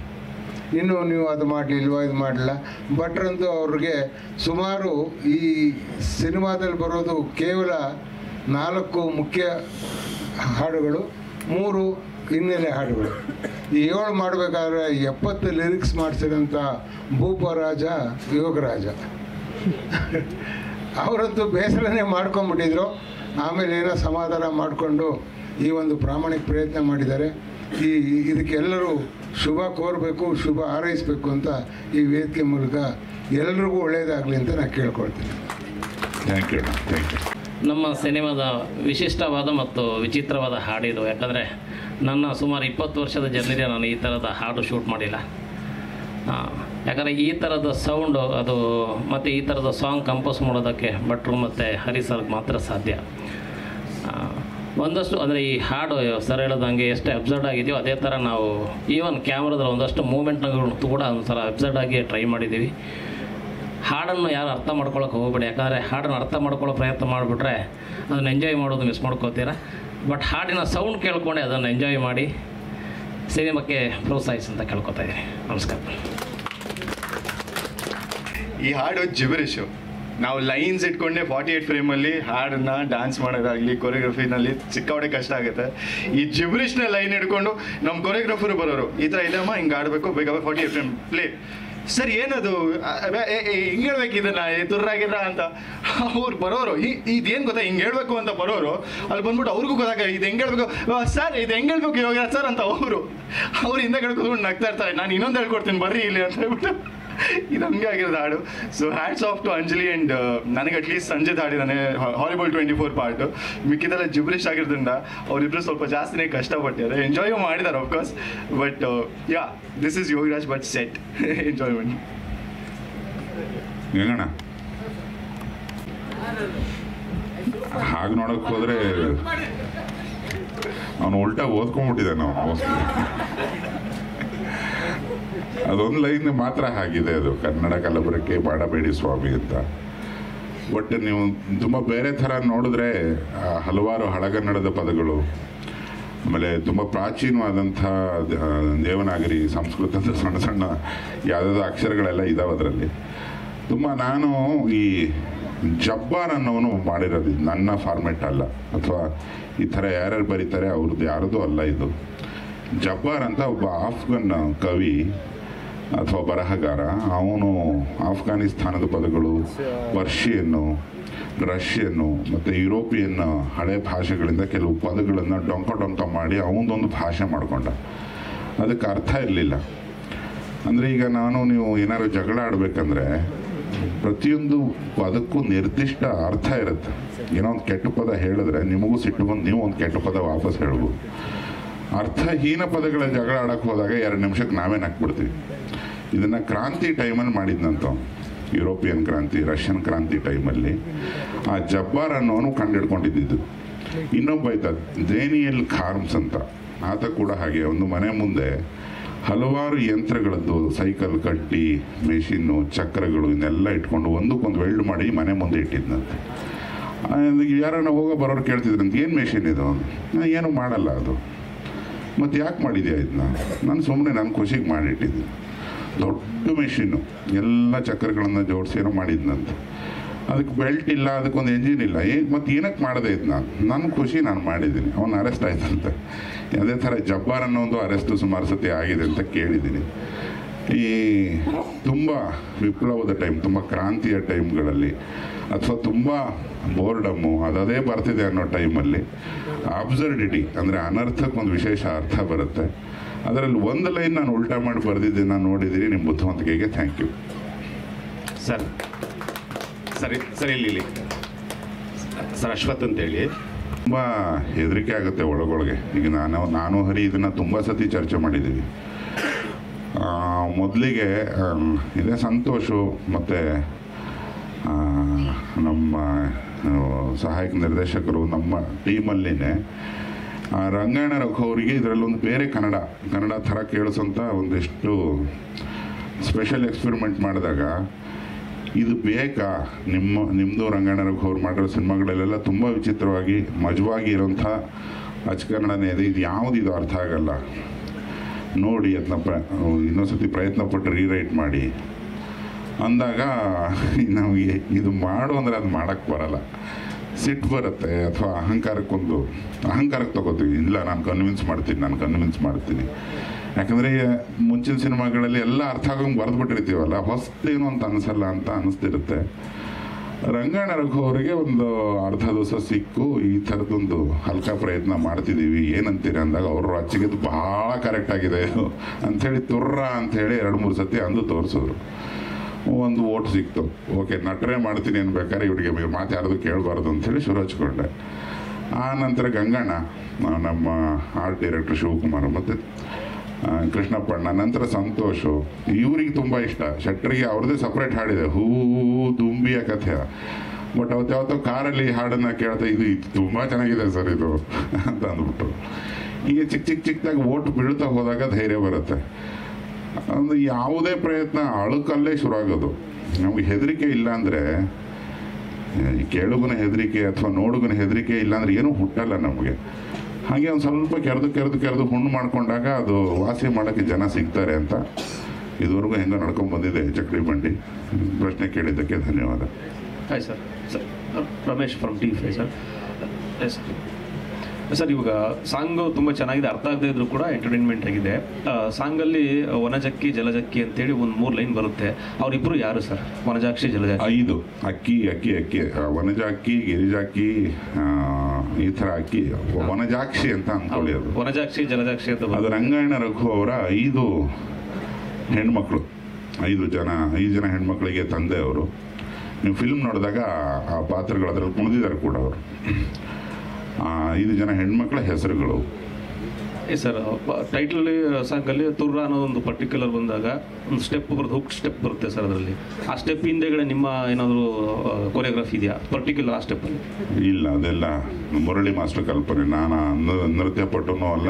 ಇನ್ನು ನೀವು ಅದು ಮಾಡಲಿಲ್ವ, ಇದು ಮಾಡಲಿಲ್ಲ. ಭಟ್ರಂತೂ ಅವ್ರಿಗೆ ಸುಮಾರು ಈ ಸಿನಿಮಾದಲ್ಲಿ ಬರೋದು ಕೇವಲ 4 ಮುಖ್ಯ ಹಾಡುಗಳು, 3 ಹಿನ್ನೆಲೆ ಹಾಡುಗಳು. ಈ 7 ಮಾಡಬೇಕಾದ್ರೆ 70 ಲಿರಿಕ್ಸ್ ಮಾಡಿಸಿದಂಥ ಭೂಪರಾಜ ಯೋಗರಾಜ ಅವರಂತೂ ಬೇಸರನೇ ಮಾಡ್ಕೊಂಬಿಟ್ಟಿದ್ರು. ಆಮೇಲೆ ಏನೋ ಸಮಾಧಾನ ಮಾಡಿಕೊಂಡು ಈ ಒಂದು ಪ್ರಾಮಾಣಿಕ ಪ್ರಯತ್ನ ಮಾಡಿದ್ದಾರೆ. ಇದಕ್ಕೆಲ್ಲರೂ ಶುಭ ಕೋರಬೇಕು, ಶುಭ ಹಾರೈಸಬೇಕು ಅಂತ ಈ ವೇದಿಕೆ ಮೂಲಕ ಎಲ್ಲರಿಗೂ ಒಳ್ಳೆಯದಾಗಲಿ ಅಂತ ನಾನು ಕೇಳ್ಕೊಳ್ತೀನಿ. Thank you. ನಮ್ಮ ಸಿನಿಮಾದ ವಿಶಿಷ್ಟವಾದ ಮತ್ತು ವಿಚಿತ್ರವಾದ ಹಾಡಿದು. ಯಾಕಂದರೆ ನನ್ನ ಸುಮಾರು 20 ವರ್ಷದ ಜರ್ನಿಗೆ ನಾನು ಈ ಥರದ ಹಾಡು ಶೂಟ್ ಮಾಡಿಲ್ಲ. ಯಾಕಂದರೆ ಈ ಥರದ ಸೌಂಡು ಅದು ಮತ್ತು ಈ ಥರದ ಸಾಂಗ್ ಕಂಪೋಸ್ ಮಾಡೋದಕ್ಕೆ ಭಟ್ರು ಮತ್ತು ಹರಿ ಸರ್ಗೆ ಮಾತ್ರ ಸಾಧ್ಯ. ಒಂದಷ್ಟು ಅಂದರೆ ಈ ಹಾಡು ಸರ್ ಹೇಳೋದಂಗೆ ಎಷ್ಟು ಅಬ್ಸರ್ಡ್ ಆಗಿದೆಯೋ ಅದೇ ಥರ ನಾವು ಈವನ್ ಕ್ಯಾಮ್ರಾದಲ್ಲಿ ಒಂದಷ್ಟು ಮೂಮೆಂಟ್ಗಳು ಕೂಡ ಒಂಥರ ಅಬ್ಸರ್ಡ್ ಆಗಿ ಟ್ರೈ ಮಾಡಿದ್ದೀವಿ. ಹಾಡನ್ನು ಯಾರು ಅರ್ಥ ಮಾಡ್ಕೊಳಕ್ಕೆ ಹೋಗ್ಬೇಡಿ. ಯಾಕಂದರೆ ಹಾಡನ್ನು ಅರ್ಥ ಮಾಡ್ಕೊಳ್ಳೋ ಪ್ರಯತ್ನ ಮಾಡಿಬಿಟ್ರೆ ಅದನ್ನು ಎಂಜಾಯ್ ಮಾಡೋದು ಮಿಸ್ ಮಾಡ್ಕೋತೀರ. ಬಟ್ ಹಾಡಿನ ಸೌಂಡ್ ಕೇಳ್ಕೊಂಡೆ ಅದನ್ನು ಎಂಜಾಯ್ ಮಾಡಿ ಸಿನಿಮಾಕ್ಕೆ ಪ್ರೋತ್ಸಾಹಿಸಿ ಅಂತ ಕೇಳ್ಕೊತಾ ಇದ್ದೀನಿ. ನಮಸ್ಕಾರ. ಈ ಹಾಡು ಜಿಬರಿಶು. ನಾವು ಲೈನ್ಸ್ ಇಟ್ಕೊಂಡೆ 48 ಫ್ರೇಮಲ್ಲಿ ಹಾಡನ್ನ ಡ್ಯಾನ್ಸ್ ಮಾಡೋದಾಗಲಿ ಕೊರಿಯೋಗ್ರಫಿನಲ್ಲಿ ಸಿಕ್ಕಾಪಟ್ಟೆ ಕಷ್ಟ ಆಗುತ್ತೆ. ಈ ಜಿಬ್ರಿಷ್ನ ಲೈನ್ ಹಿಡ್ಕೊಂಡು ನಮ್ಮ ಕೊರಿಯೋಗ್ರಫರು ಬರೋರು, ಈ ಥರ ಇದಮ್ಮ ಹಿಂಗೆ ಆಡಬೇಕು, ಬೇಕಾದ್ರೆ 48 ಫ್ರೇಮ್ ಪ್ಲೇ. ಸರ್ ಏನದು ಹಿಂಗೆ ಹೇಳ್ಬೇಕು ಇದನ್ನ ತುರ್ರಾಗಿರ ಅಂತ ಅವ್ರು ಬರೋರು. ಇದೇನು ಗೊತ್ತಾ ಹಿಂಗೆ ಹೇಳ್ಬೇಕು ಅಂತ ಬರೋರು ಅಲ್ಲಿ ಬಂದ್ಬಿಟ್ಟು ಅವ್ರಿಗೂ ಗೊತ್ತಾಗ ಇದು ಹೆಂಗೆ ಹೇಳ್ಬೇಕು ಸರ್, ಇದು ಹೆಂಗೆ ಹೇಳ್ಬೇಕು ಯೋಗರಾಜ್ ಸರ್ ಅಂತ ಅವ್ರು ಹಿಂದೆ ಕೇಳ್ಕೊಂಡು ನಗ್ತಾ ಇರ್ತಾರೆ. ನಾನು ಇನ್ನೊಂದು ಹೇಳ್ಕೊಡ್ತೀನಿ ಬರ್ರಿ ಇಲ್ಲಿ ಅಂತ ಹೇಳ್ಬಿಟ್ಟು ಇದು ಹಂಗೆ ಆಗಿರೋದು ಹಾಡು. So hats off to Anjali and ನನಗೆ ಅಟ್ಲೀಸ್ಟ್ ಸಂಜೆದ್ ಹಾಡಿದಾನೆ ಹಾರಿಬಲ್ 24 ಪಾರ್ಟ್. ಮಿಕ್ಕಿದೆಲ್ಲ ಜಿಬ್ರಿಷ್ ಆಗಿರೋದ್ರಿಂದ ಅವರಿಬ್ಬರು ಸ್ವಲ್ಪ ಜಾಸ್ತಿನೇ ಕಷ್ಟಪಟ್ಟಿದ್ದಾರೆ. ಎಂಜಾಯ್ ಮಾಡಿದ್ದಾರೆ of course. But yeah, this is Yogaraj Bhat set enjoyment. Ganganna ಹಾಗೆ ನೋಡೋಕೆ ಹೋದರೆ ಅವನು ಉಲ್ಟಾ ಓದ್ಕೊಂಡ್ಬಿಟ್ಟಿದ್ದಾನೆ. ನಾವು ಅದೊಂದು ಲೈನ್ ಮಾತ್ರ ಆಗಿದೆ, ಅದು ಕನ್ನಡ ಕಲಬರಕ್ಕೆ ಮಾಡಬೇಡಿ ಸ್ವಾಮಿ ಅಂತ. ಬಟ್ ನೀವು ತುಂಬ ಬೇರೆ ಥರ ನೋಡಿದ್ರೆ ಹಲವಾರು ಹಳಗನ್ನಡದ ಪದಗಳು, ಆಮೇಲೆ ತುಂಬ ಪ್ರಾಚೀನವಾದಂಥ ದೇವನಾಗರಿ ಸಂಸ್ಕೃತದ ಸಣ್ಣ ಸಣ್ಣ ಯಾವುದಾದ್ರು ಅಕ್ಷರಗಳೆಲ್ಲ ಇದಾವೆ ಅದರಲ್ಲಿ. ತುಂಬ ನಾನು ಈ ಜಬ್ಬಾರ್ ಅನ್ನೋನು ಮಾಡಿರೋದು ನನ್ನ ಫಾರ್ಮೆಟ್ ಅಲ್ಲ, ಅಥವಾ ಈ ಥರ ಯಾರ್ಯಾರು ಬರೀತಾರೆ ಅವ್ರದ್ದು ಯಾರದು ಅಲ್ಲ ಇದು. ಜಬ್ಬಾರ್ ಅಂತ ಒಬ್ಬ ಆಫ್ಘನ್ ಕವಿ ಅಥವಾ ಬರಹಗಾರ. ಅವನು ಆಫ್ಘಾನಿಸ್ತಾನದ ಪದಗಳು, ಪರ್ಷಿಯನ್ನು, ರಷ್ಯನ್ನು ಮತ್ತು ಯುರೋಪಿಯನ್ ಹಳೆ ಭಾಷೆಗಳಿಂದ ಕೆಲವು ಪದಗಳನ್ನು ಡೊಂಕ ಮಾಡಿ ಅವನದೊಂದು ಭಾಷೆ ಮಾಡಿಕೊಂಡ. ಅದಕ್ಕೆ ಅರ್ಥ ಇರಲಿಲ್ಲ. ಅಂದರೆ ಈಗ ನೀವು ಏನಾದ್ರು ಜಗಳ ಆಡಬೇಕಂದ್ರೆ ಪ್ರತಿಯೊಂದು ಪದಕ್ಕೂ ನಿರ್ದಿಷ್ಟ ಅರ್ಥ ಇರುತ್ತೆ. ಏನೋ ಒಂದು ಕೆಟ್ಟ ಪದ ಹೇಳಿದ್ರೆ ನಿಮಗೂ ಸಿಟ್ಟು ಬಂದು ನೀವು ಒಂದು ಕೆಟ್ಟ ಪದ ವಾಪಸ್ ಹೇಳ್ಬೋದು. ಅರ್ಥಹೀನ ಪದಗಳ ಜಗಳ ಆಡೋಕ್ಕೆ ಹೋದಾಗ 2 ನಿಮಿಷಕ್ಕೆ ನಾವೇ ನಕ್ಬಿಡ್ತೀವಿ. ಇದನ್ನು ಕ್ರಾಂತಿ ಟೈಮಲ್ಲಿ ಮಾಡಿದ್ನಂತ, ಯುರೋಪಿಯನ್ ಕ್ರಾಂತಿ, ರಷ್ಯನ್ ಕ್ರಾಂತಿ ಟೈಮಲ್ಲಿ ಆ ಜಬ್ಬಾರ್ ಅನ್ನೋನು ಕಂಡುಹಿಡ್ಕೊಂಡಿದ್ದು. ಇನ್ನೊಬ್ಬ ಇದ್ದ ಡೇನಿಯಲ್ ಖಾರ್ಮ್ಸ್ ಅಂತ, ಆತ ಕೂಡ ಹಾಗೆ ಒಂದು ಮನೆ ಮುಂದೆ ಹಲವಾರು ಯಂತ್ರಗಳದ್ದು, ಸೈಕಲ್ ಕಟ್ಟಿ, ಮೆಷಿನ್ನು, ಚಕ್ರಗಳು ಇದನ್ನೆಲ್ಲ ಇಟ್ಕೊಂಡು ಒಂದಕ್ಕೊಂದು ವೆಲ್ಡ್ ಮಾಡಿ ಮನೆ ಮುಂದೆ ಇಟ್ಟಿದ್ದಂತೆ. ಯಾರನ್ನ ಹೋಗೋ ಬರೋರು ಕೇಳ್ತಿದ್ರಂತ, ಏನು ಮೆಷಿನ್ ಇದು? ಏನೂ ಮಾಡಲ್ಲ ಅದು. ಮತ್ತು ಯಾಕೆ ಮಾಡಿದ್ಯಾ ಇದನ್ನ? ನಾನು ಸುಮ್ಮನೆ ನನ್ನ ಖುಷಿಗೆ ಮಾಡಿಟ್ಟಿದ್ದೀನಿ. ದೊಡ್ಡ ಮೆಷಿನ್ನು, ಎಲ್ಲ ಚಕ್ರಗಳನ್ನು ಜೋಡಿಸಿ ಏನೋ ಮಾಡಿದ್ನಂತೆ. ಅದಕ್ಕೆ ಬೆಲ್ಟ್ ಇಲ್ಲ, ಅದಕ್ಕೊಂದು ಎಂಜಿನ್ ಇಲ್ಲ. ಮತ್ತು ಏನಕ್ಕೆ ಮಾಡಿದೆ ಇದನ್ನ? ನನ್ನ ಖುಷಿ ನಾನು ಮಾಡಿದ್ದೀನಿ. ಅವನು ಅರೆಸ್ಟ್ ಆಯ್ತಂತೆ. ಅದೇ ಥರ ಜಬ್ಬಾರ್ ಅನ್ನೋ ಒಂದು ಅರೆಸ್ಟು ಸುಮಾರು ಸತಿ ಆಗಿದೆ ಅಂತ ಕೇಳಿದ್ದೀನಿ. ಈ ತುಂಬ ವಿಪ್ಲವದ ಟೈಮ್, ತುಂಬ ಕ್ರಾಂತಿಯ ಟೈಮ್ಗಳಲ್ಲಿ, ಅಥವಾ ತುಂಬ ಬೋರ್ಡಮ್ಮು ಅದೇ ಬರ್ತಿದೆ ಅನ್ನೋ ಟೈಮಲ್ಲಿ ಅಬ್ಸರ್ಡಿಟಿ ಅಂದರೆ ಅನರ್ಥಕ್ಕೆ ಒಂದು ವಿಶೇಷ ಅರ್ಥ ಬರುತ್ತೆ. ಅದರಲ್ಲಿ ಒಂದು ಲೈನ್ ನಾನು ಉಲ್ಟಾ ಮಾಡಿ ಬರೆದಿದ್ದೀನಿ, ನಾನು ನೋಡಿದ್ದೀನಿ. ನಿಮ್ಮ ಬುದ್ಧಿವಂತಿಕೆಗೆ ಥ್ಯಾಂಕ್ ಯು ಸರ್. ಸರಿ ಇಲ್ಲಿ ಸರ್ ಅಶ್ವಥ್ ಅಂತೇಳಿ. ತುಂಬ ಹೆದರಿಕೆ ಆಗುತ್ತೆ ಒಳಗೊಳಗೆ. ಈಗ ನಾನು ಹರಿ ಇದನ್ನು ತುಂಬ ಸತಿ ಚರ್ಚೆ ಮಾಡಿದ್ದೀವಿ. ಮೊದಲಿಗೆ ಇದೇ ಸಂತೋಷು ಮತ್ತು ನಮ್ಮ ಸಹಾಯಕ ನಿರ್ದೇಶಕರು ನಮ್ಮ ಟೀಮಲ್ಲಿನೇ ರಂಗಾಯಣ ರಘು ಅವರಿಗೆ ಇದರಲ್ಲೊಂದು ಬೇರೆ ಕನ್ನಡ ಥರ ಕೇಳಿಸೋಂಥ ಒಂದಿಷ್ಟು ಸ್ಪೆಷಲ್ ಎಕ್ಸ್ಪೆರಿಮೆಂಟ್ ಮಾಡಿದಾಗ, ಇದು ಬೇಕಾ ನಿಮ್ಮದು ರಂಗಾಯಣ ರಘು ಅವ್ರು ಮಾಡಿರೋ ಸಿನಿಮಾಗಳಲ್ಲೆಲ್ಲ ತುಂಬ ವಿಚಿತ್ರವಾಗಿ ಮಜವಾಗಿ ಇರೋಂಥ ಅಚ್ಚಕನ್ನಡನೇ ಇದೆ. ಇದು ಯಾವುದಿದು ಅರ್ಥ ಆಗಲ್ಲ ನೋಡಿ, ಅದನ್ನ ಇನ್ನೊಂದ್ಸತಿ ಪ್ರಯತ್ನ ಪಟ್ಟು ರೀರೈಟ್ ಮಾಡಿ ಅಂದಾಗ ನಮಗೆ ಇದು ಮಾಡು ಅಂದರೆ ಅದು ಮಾಡೋಕ್ಕೆ ಬರಲ್ಲ. ಸಿಟ್ಟು ಬರುತ್ತೆ, ಅಥವಾ ಅಹಂಕಾರಕ್ಕೆ ತಗೋತೀವಿ. ಇಲ್ಲ, ನಾನು ಕನ್ವಿನ್ಸ್ ಮಾಡ್ತೀನಿ. ಯಾಕಂದರೆ ಮುಂಚಿನ ಸಿನಿಮಾಗಳಲ್ಲಿ ಎಲ್ಲ ಅರ್ಥ ಆಗೋಂಗೆ ಬರೆದ್ಬಿಟ್ಟಿರ್ತೀವಲ್ಲ, ಹೊಸದೇನು ಅಂತ ಅನಿಸಲ್ಲ ಅಂತ ಅನ್ನಿಸ್ತಿರುತ್ತೆ. ರಂಗಾಯಣ ರಘು ಅವರಿಗೆ ಒಂದು ಅರ್ಧ ದಿವಸ ಸಿಕ್ಕು ಈ ಥರದೊಂದು ಹಲ್ಕ ಪ್ರಯತ್ನ ಮಾಡ್ತಿದ್ದೀವಿ, ಏನಂತೀರಿ ಅಂದಾಗ ಅವರು ಅಚ್ಚಿಗೆದು ಭಾಳ ಕರೆಕ್ಟ್ ಆಗಿದೆ ಅಂಥೇಳಿ ತುರ್ರ ಅಂಥೇಳಿ 2-3 ಸತಿ ಅಂದು ತೋರಿಸಿದ್ರು. ಒಂದು ಓಟ್ ಸಿಕ್ತು. ಓಕೆ, ನಟರೇ ಮಾಡ್ತೀನಿ ಅನ್ಬೇಕಾದ್ರೆ ಇವರಿಗೆ ಮಾತು ಯಾರ್ದು ಕೇಳಬಾರ್ದು ಅಂಥೇಳಿ ಶುರು ಹಚ್ಕೊಂಡೆ. ಆ ನಂತರ ಗಂಗಣ್ಣ, ನಮ್ಮ ಆರ್ಟ್ ಡೈರೆಕ್ಟರ್ ಶಿವಕುಮಾರ್, ಮತ್ತು ಕೃಷ್ಣಪ್ಪಣ್ಣ, ನಂತರ ಸಂತೋಷು, ಇವ್ರಿಗೆ ತುಂಬ ಇಷ್ಟ. ಶೆಟ್ಟರಿಗೆ ಅವ್ರದ್ದೇ ಸಪ್ರೇಟ್ ಹಾಡಿದೆ, ಹೂ ದುಂಬಿಯ ಕಥೆ. ಬಟ್ ಯಾವತ್ತೋ ಕಾರಲ್ಲಿ ಹಾಡನ್ನು ಕೇಳ್ತಾ ಇದು ತುಂಬ ಚೆನ್ನಾಗಿದೆ ಸರ್ ಇದು ಅಂತ ಅಂದ್ಬಿಟ್ರು. ಈಗ ಚಿಕ್ಕದಾಗಿ ಓಟ್ ಬೀಳ್ತಾ ಹೋದಾಗ ಧೈರ್ಯ ಬರುತ್ತೆ. ಅಂದರೆ ಯಾವುದೇ ಪ್ರಯತ್ನ ಅಳುಕಲ್ಲೇ ಶುರು ಆಗೋದು. ನಮಗೆ ಹೆದರಿಕೆ ಇಲ್ಲ ಅಂದರೆ, ಕೇಳುಗನ ಹೆದರಿಕೆ ಅಥವಾ ನೋಡುಗನ ಹೆದರಿಕೆ ಇಲ್ಲ ಅಂದರೆ ಏನೂ ಹುಟ್ಟಲ್ಲ ನಮಗೆ. ಹಾಗೆ ಒಂದು ಸ್ವಲ್ಪ ಕೆರೆದು ಹುಣ್ಣು ಮಾಡ್ಕೊಂಡಾಗ ಅದು ವಾಸಿ ಮಾಡೋಕ್ಕೆ ಜನ ಸಿಗ್ತಾರೆ ಅಂತ ಇದುವರೆಗೂ ಹೆಂಗೆ ನಡ್ಕೊಂಡು ಬಂದಿದೆ ಚಕ್ರಿ ಬಂಡಿ. ಪ್ರಶ್ನೆ ಕೇಳಿದ್ದಕ್ಕೆ ಧನ್ಯವಾದ. Hi sir. Ramesh from T5 sir. Yes sir, ಇವಾಗ ಸಾಂಗು ತುಂಬ ಚೆನ್ನಾಗಿದೆ, ಅರ್ಥ ಆಗದೇ ಇದ್ರೂ ಕೂಡ ಎಂಟರ್ಟೈನ್ಮೆಂಟ್ ಆಗಿದೆ. ಸಾಂಗಲ್ಲಿ ವನಜಕ್ಕಿ ಜಲಜಕ್ಕಿ ಅಂತೇಳಿ ಒಂದು 3 ಲೈನ್ ಬರುತ್ತೆ. ಅವರಿಬ್ಬರು ಯಾರು ಸರ್? ವನಜಾಕ್ಷಿ, ಜಲಜಾಕ್ಷಿ. 5 ಅಕ್ಕಿ ವನಜಾಕ್ಕಿ, ಗಿರಿಜಾಕ್ಕಿ, ಈ ಥರ ಅಕ್ಕಿ ವನಜಾಕ್ಷಿ ಅಂತ ಅಂದ್ಕೊಳ್ಳಿ. ಅದು ವನಜಾಕ್ಷಿ, ಜಲಜಾಕ್ಷಿ ಅಂತ. ಅದು ರಂಗಾಯಣ ರಘು ಅವರ 5 ಹೆಣ್ಮಕ್ಳು, 5 ಜನ ಹೆಣ್ಮಕ್ಳಿಗೆ ತಂದೆ ಅವರು. ನೀವು ಫಿಲ್ಮ್ ನೋಡಿದಾಗ ಆ ಪಾತ್ರಗಳು ಅದರಲ್ಲಿ ಕುಣಿದಿದ್ದಾರೆ ಕೂಡ ಅವರು. 5 ಜನ ಹೆಣ್ಮಕ್ಳ ಹೆಸರುಗಳು. ಸರ್, ಟೈಟಲ್ ಸಾಂಗಲ್ಲಿ ತುರ್ರ ಅನ್ನೋದೊಂದು ಪರ್ಟಿಕ್ಯುಲರ್ ಬಂದಾಗ ಒಂದು ಸ್ಟೆಪ್ ಬರುತ್ತೆ, ಹುಕ್ ಸ್ಟೆಪ್ ಬರುತ್ತೆ ಸರ್. ಅದರಲ್ಲಿ ಆ ಸ್ಟೆಪ್ ಹಿಂದೆಗಡೆ ನಿಮ್ಮ ಏನಾದರೂ ಕೊರಿಯೋಗ್ರಫಿ ಇದೆಯಾ ಪರ್ಟಿಕ್ಯುಲರ್ ಆ ಸ್ಟೆಪ್ಪಲ್ಲಿ? ಇಲ್ಲ, ಅದೆಲ್ಲ ಮುರಳಿ ಮಾಸ್ಟರ್ ಕಲ್ಪನೆ. ನಾನು ನೃತ್ಯ ಪಟುನೂ ಅಲ್ಲ.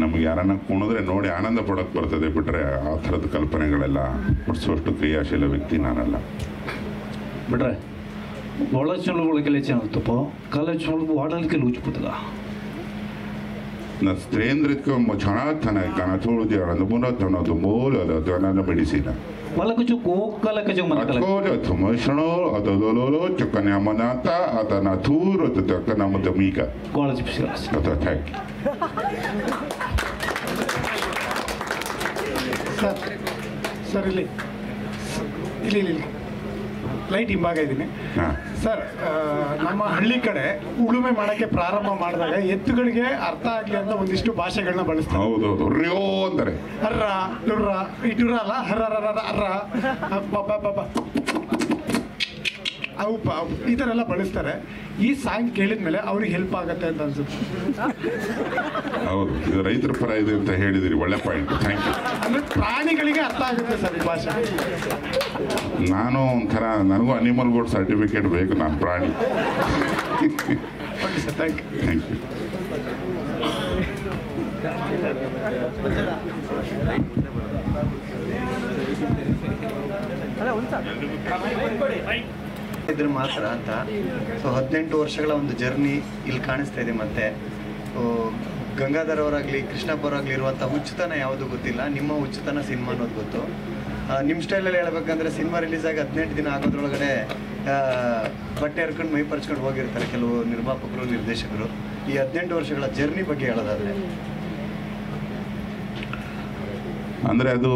ನಮ್ಗೆ ಯಾರನ್ನ ಕುಣಿದ್ರೆ ನೋಡಿ ಆನಂದ ಪಡೋಕ್ಕೆ ಬರ್ತದೆ ಬಿಟ್ಟರೆ ಆ ಥರದ ಕಲ್ಪನೆಗಳೆಲ್ಲ ಪಡಿಸುವಷ್ಟು ಕ್ರಿಯಾಶೀಲ ವ್ಯಕ್ತಿ ನಾನಲ್ಲ. ಬಿಟ್ರೆ ಒಳ ಚಳುವಳಿಗೆಲ್ಲ ಚೆನ್ನಾಗಿತ್ತಪ್ಪ, ಕಾಲೇಜ್ ಚಳುವು ಆಡಲಿಕ್ಕೆ ಲೂಚಿಬಿಟ್ಟದ. na strendrit come chanatana kana toldi ara nubuna tono to mola da dana medicina Malakuchu kalakachu malakala. Atkoja tomoshno adololo chakanya manata atana tur atakana mutamika. College physics. Attack. Sir ಇಲ್ಲಿ light ಹಿಂಭಾಗ ಇದ್ದೀನಿ sir. ನಮ್ಮ ಹಳ್ಳಿ ಕಡೆ ಉಳುಮೆ ಮಾಡೋಕ್ಕೆ ಪ್ರಾರಂಭ ಮಾಡಿದಾಗ ಎತ್ತುಗಳಿಗೆ ಅರ್ಥ ಆಗಲಿ ಅಂತ ಒಂದಿಷ್ಟು ಭಾಷೆಗಳನ್ನ ಬಳಸ್ತಾರೆ. ಹೌದೌದು, ರ್ಯೋ ಅಂತಾರೆ. ಹರ್ರ ಲುರ್ರ ಇಟುರ ಅಲ್ಲ, ಹರ್ರ ಅರ್ರ ಅವು ಈ ಥರ ಎಲ್ಲ ಬಳಸ್ತಾರೆ. ಈ ಸಾಂಗ್ ಕೇಳಿದ ಮೇಲೆ ಅವ್ರಿಗೆ ಹೆಲ್ಪ್ ಆಗುತ್ತೆ ಅಂತ ಅನ್ಸುತ್ತೆ. ಹೌದು, ಇದು ರೈತರ ಪರ ಇದೆ ಅಂತ ಹೇಳಿದಿರಿ, ಒಳ್ಳೆ ಪಾಯಿಂಟ್, ಥ್ಯಾಂಕ್ ಯು. ಅಂದ್ರೆ ಪ್ರಾಣಿಗಳಿಗೆ ಅರ್ಥ ಆಗುತ್ತೆ ಸರ್ ಈ ಭಾಷೆ. ನಾನು ಒಂಥರ, ನನಗೂ ಅನಿಮಲ್ ಬೋರ್ಡ್ ಸರ್ಟಿಫಿಕೇಟ್ ಬೇಕು, ನಾನು ಪ್ರಾಣಿ. Okay sir, thank you. Thank you. ಇದ್ರ ಮಾತ್ರ ಅಂತ. ಸೊ 18 ವರ್ಷಗಳ ಒಂದು ಜರ್ನಿ ಇಲ್ಲಿ ಕಾಣಿಸ್ತಾ ಇದೆ. ಮತ್ತೆ ಗಂಗಾಧರ್ ಅವರಾಗಲಿ ಕೃಷ್ಣಪ್ಪ ಅವರಾಗಲಿ ಇರುವಂಥ ಹುಚ್ಚುತನ ಯಾವುದು ಗೊತ್ತಿಲ್ಲ, ನಿಮ್ಮ ಹುಚ್ಚುತನ ಸಿನಿಮಾ ಅನ್ನೋದು ಗೊತ್ತು. ನಿಮ್ಮ ಸ್ಟೈಲಲ್ಲಿ ಹೇಳ್ಬೇಕಂದ್ರೆ ಸಿನಿಮಾ ರಿಲೀಸ್ ಆಗಿ 18 ದಿನ ಆಗೋದ್ರೊಳಗಡೆ ಬಟ್ಟೆ ಹರ್ಕೊಂಡು ಮೈ ಪರ್ಚ್ಕೊಂಡು ಹೋಗಿರ್ತಾರೆ ಕೆಲವು ನಿರ್ಮಾಪಕರು, ನಿರ್ದೇಶಕರು. ಈ 18 ವರ್ಷಗಳ ಜರ್ನಿ ಬಗ್ಗೆ ಹೇಳೋದಾದ್ರೆ ಅಂದರೆ ಅದು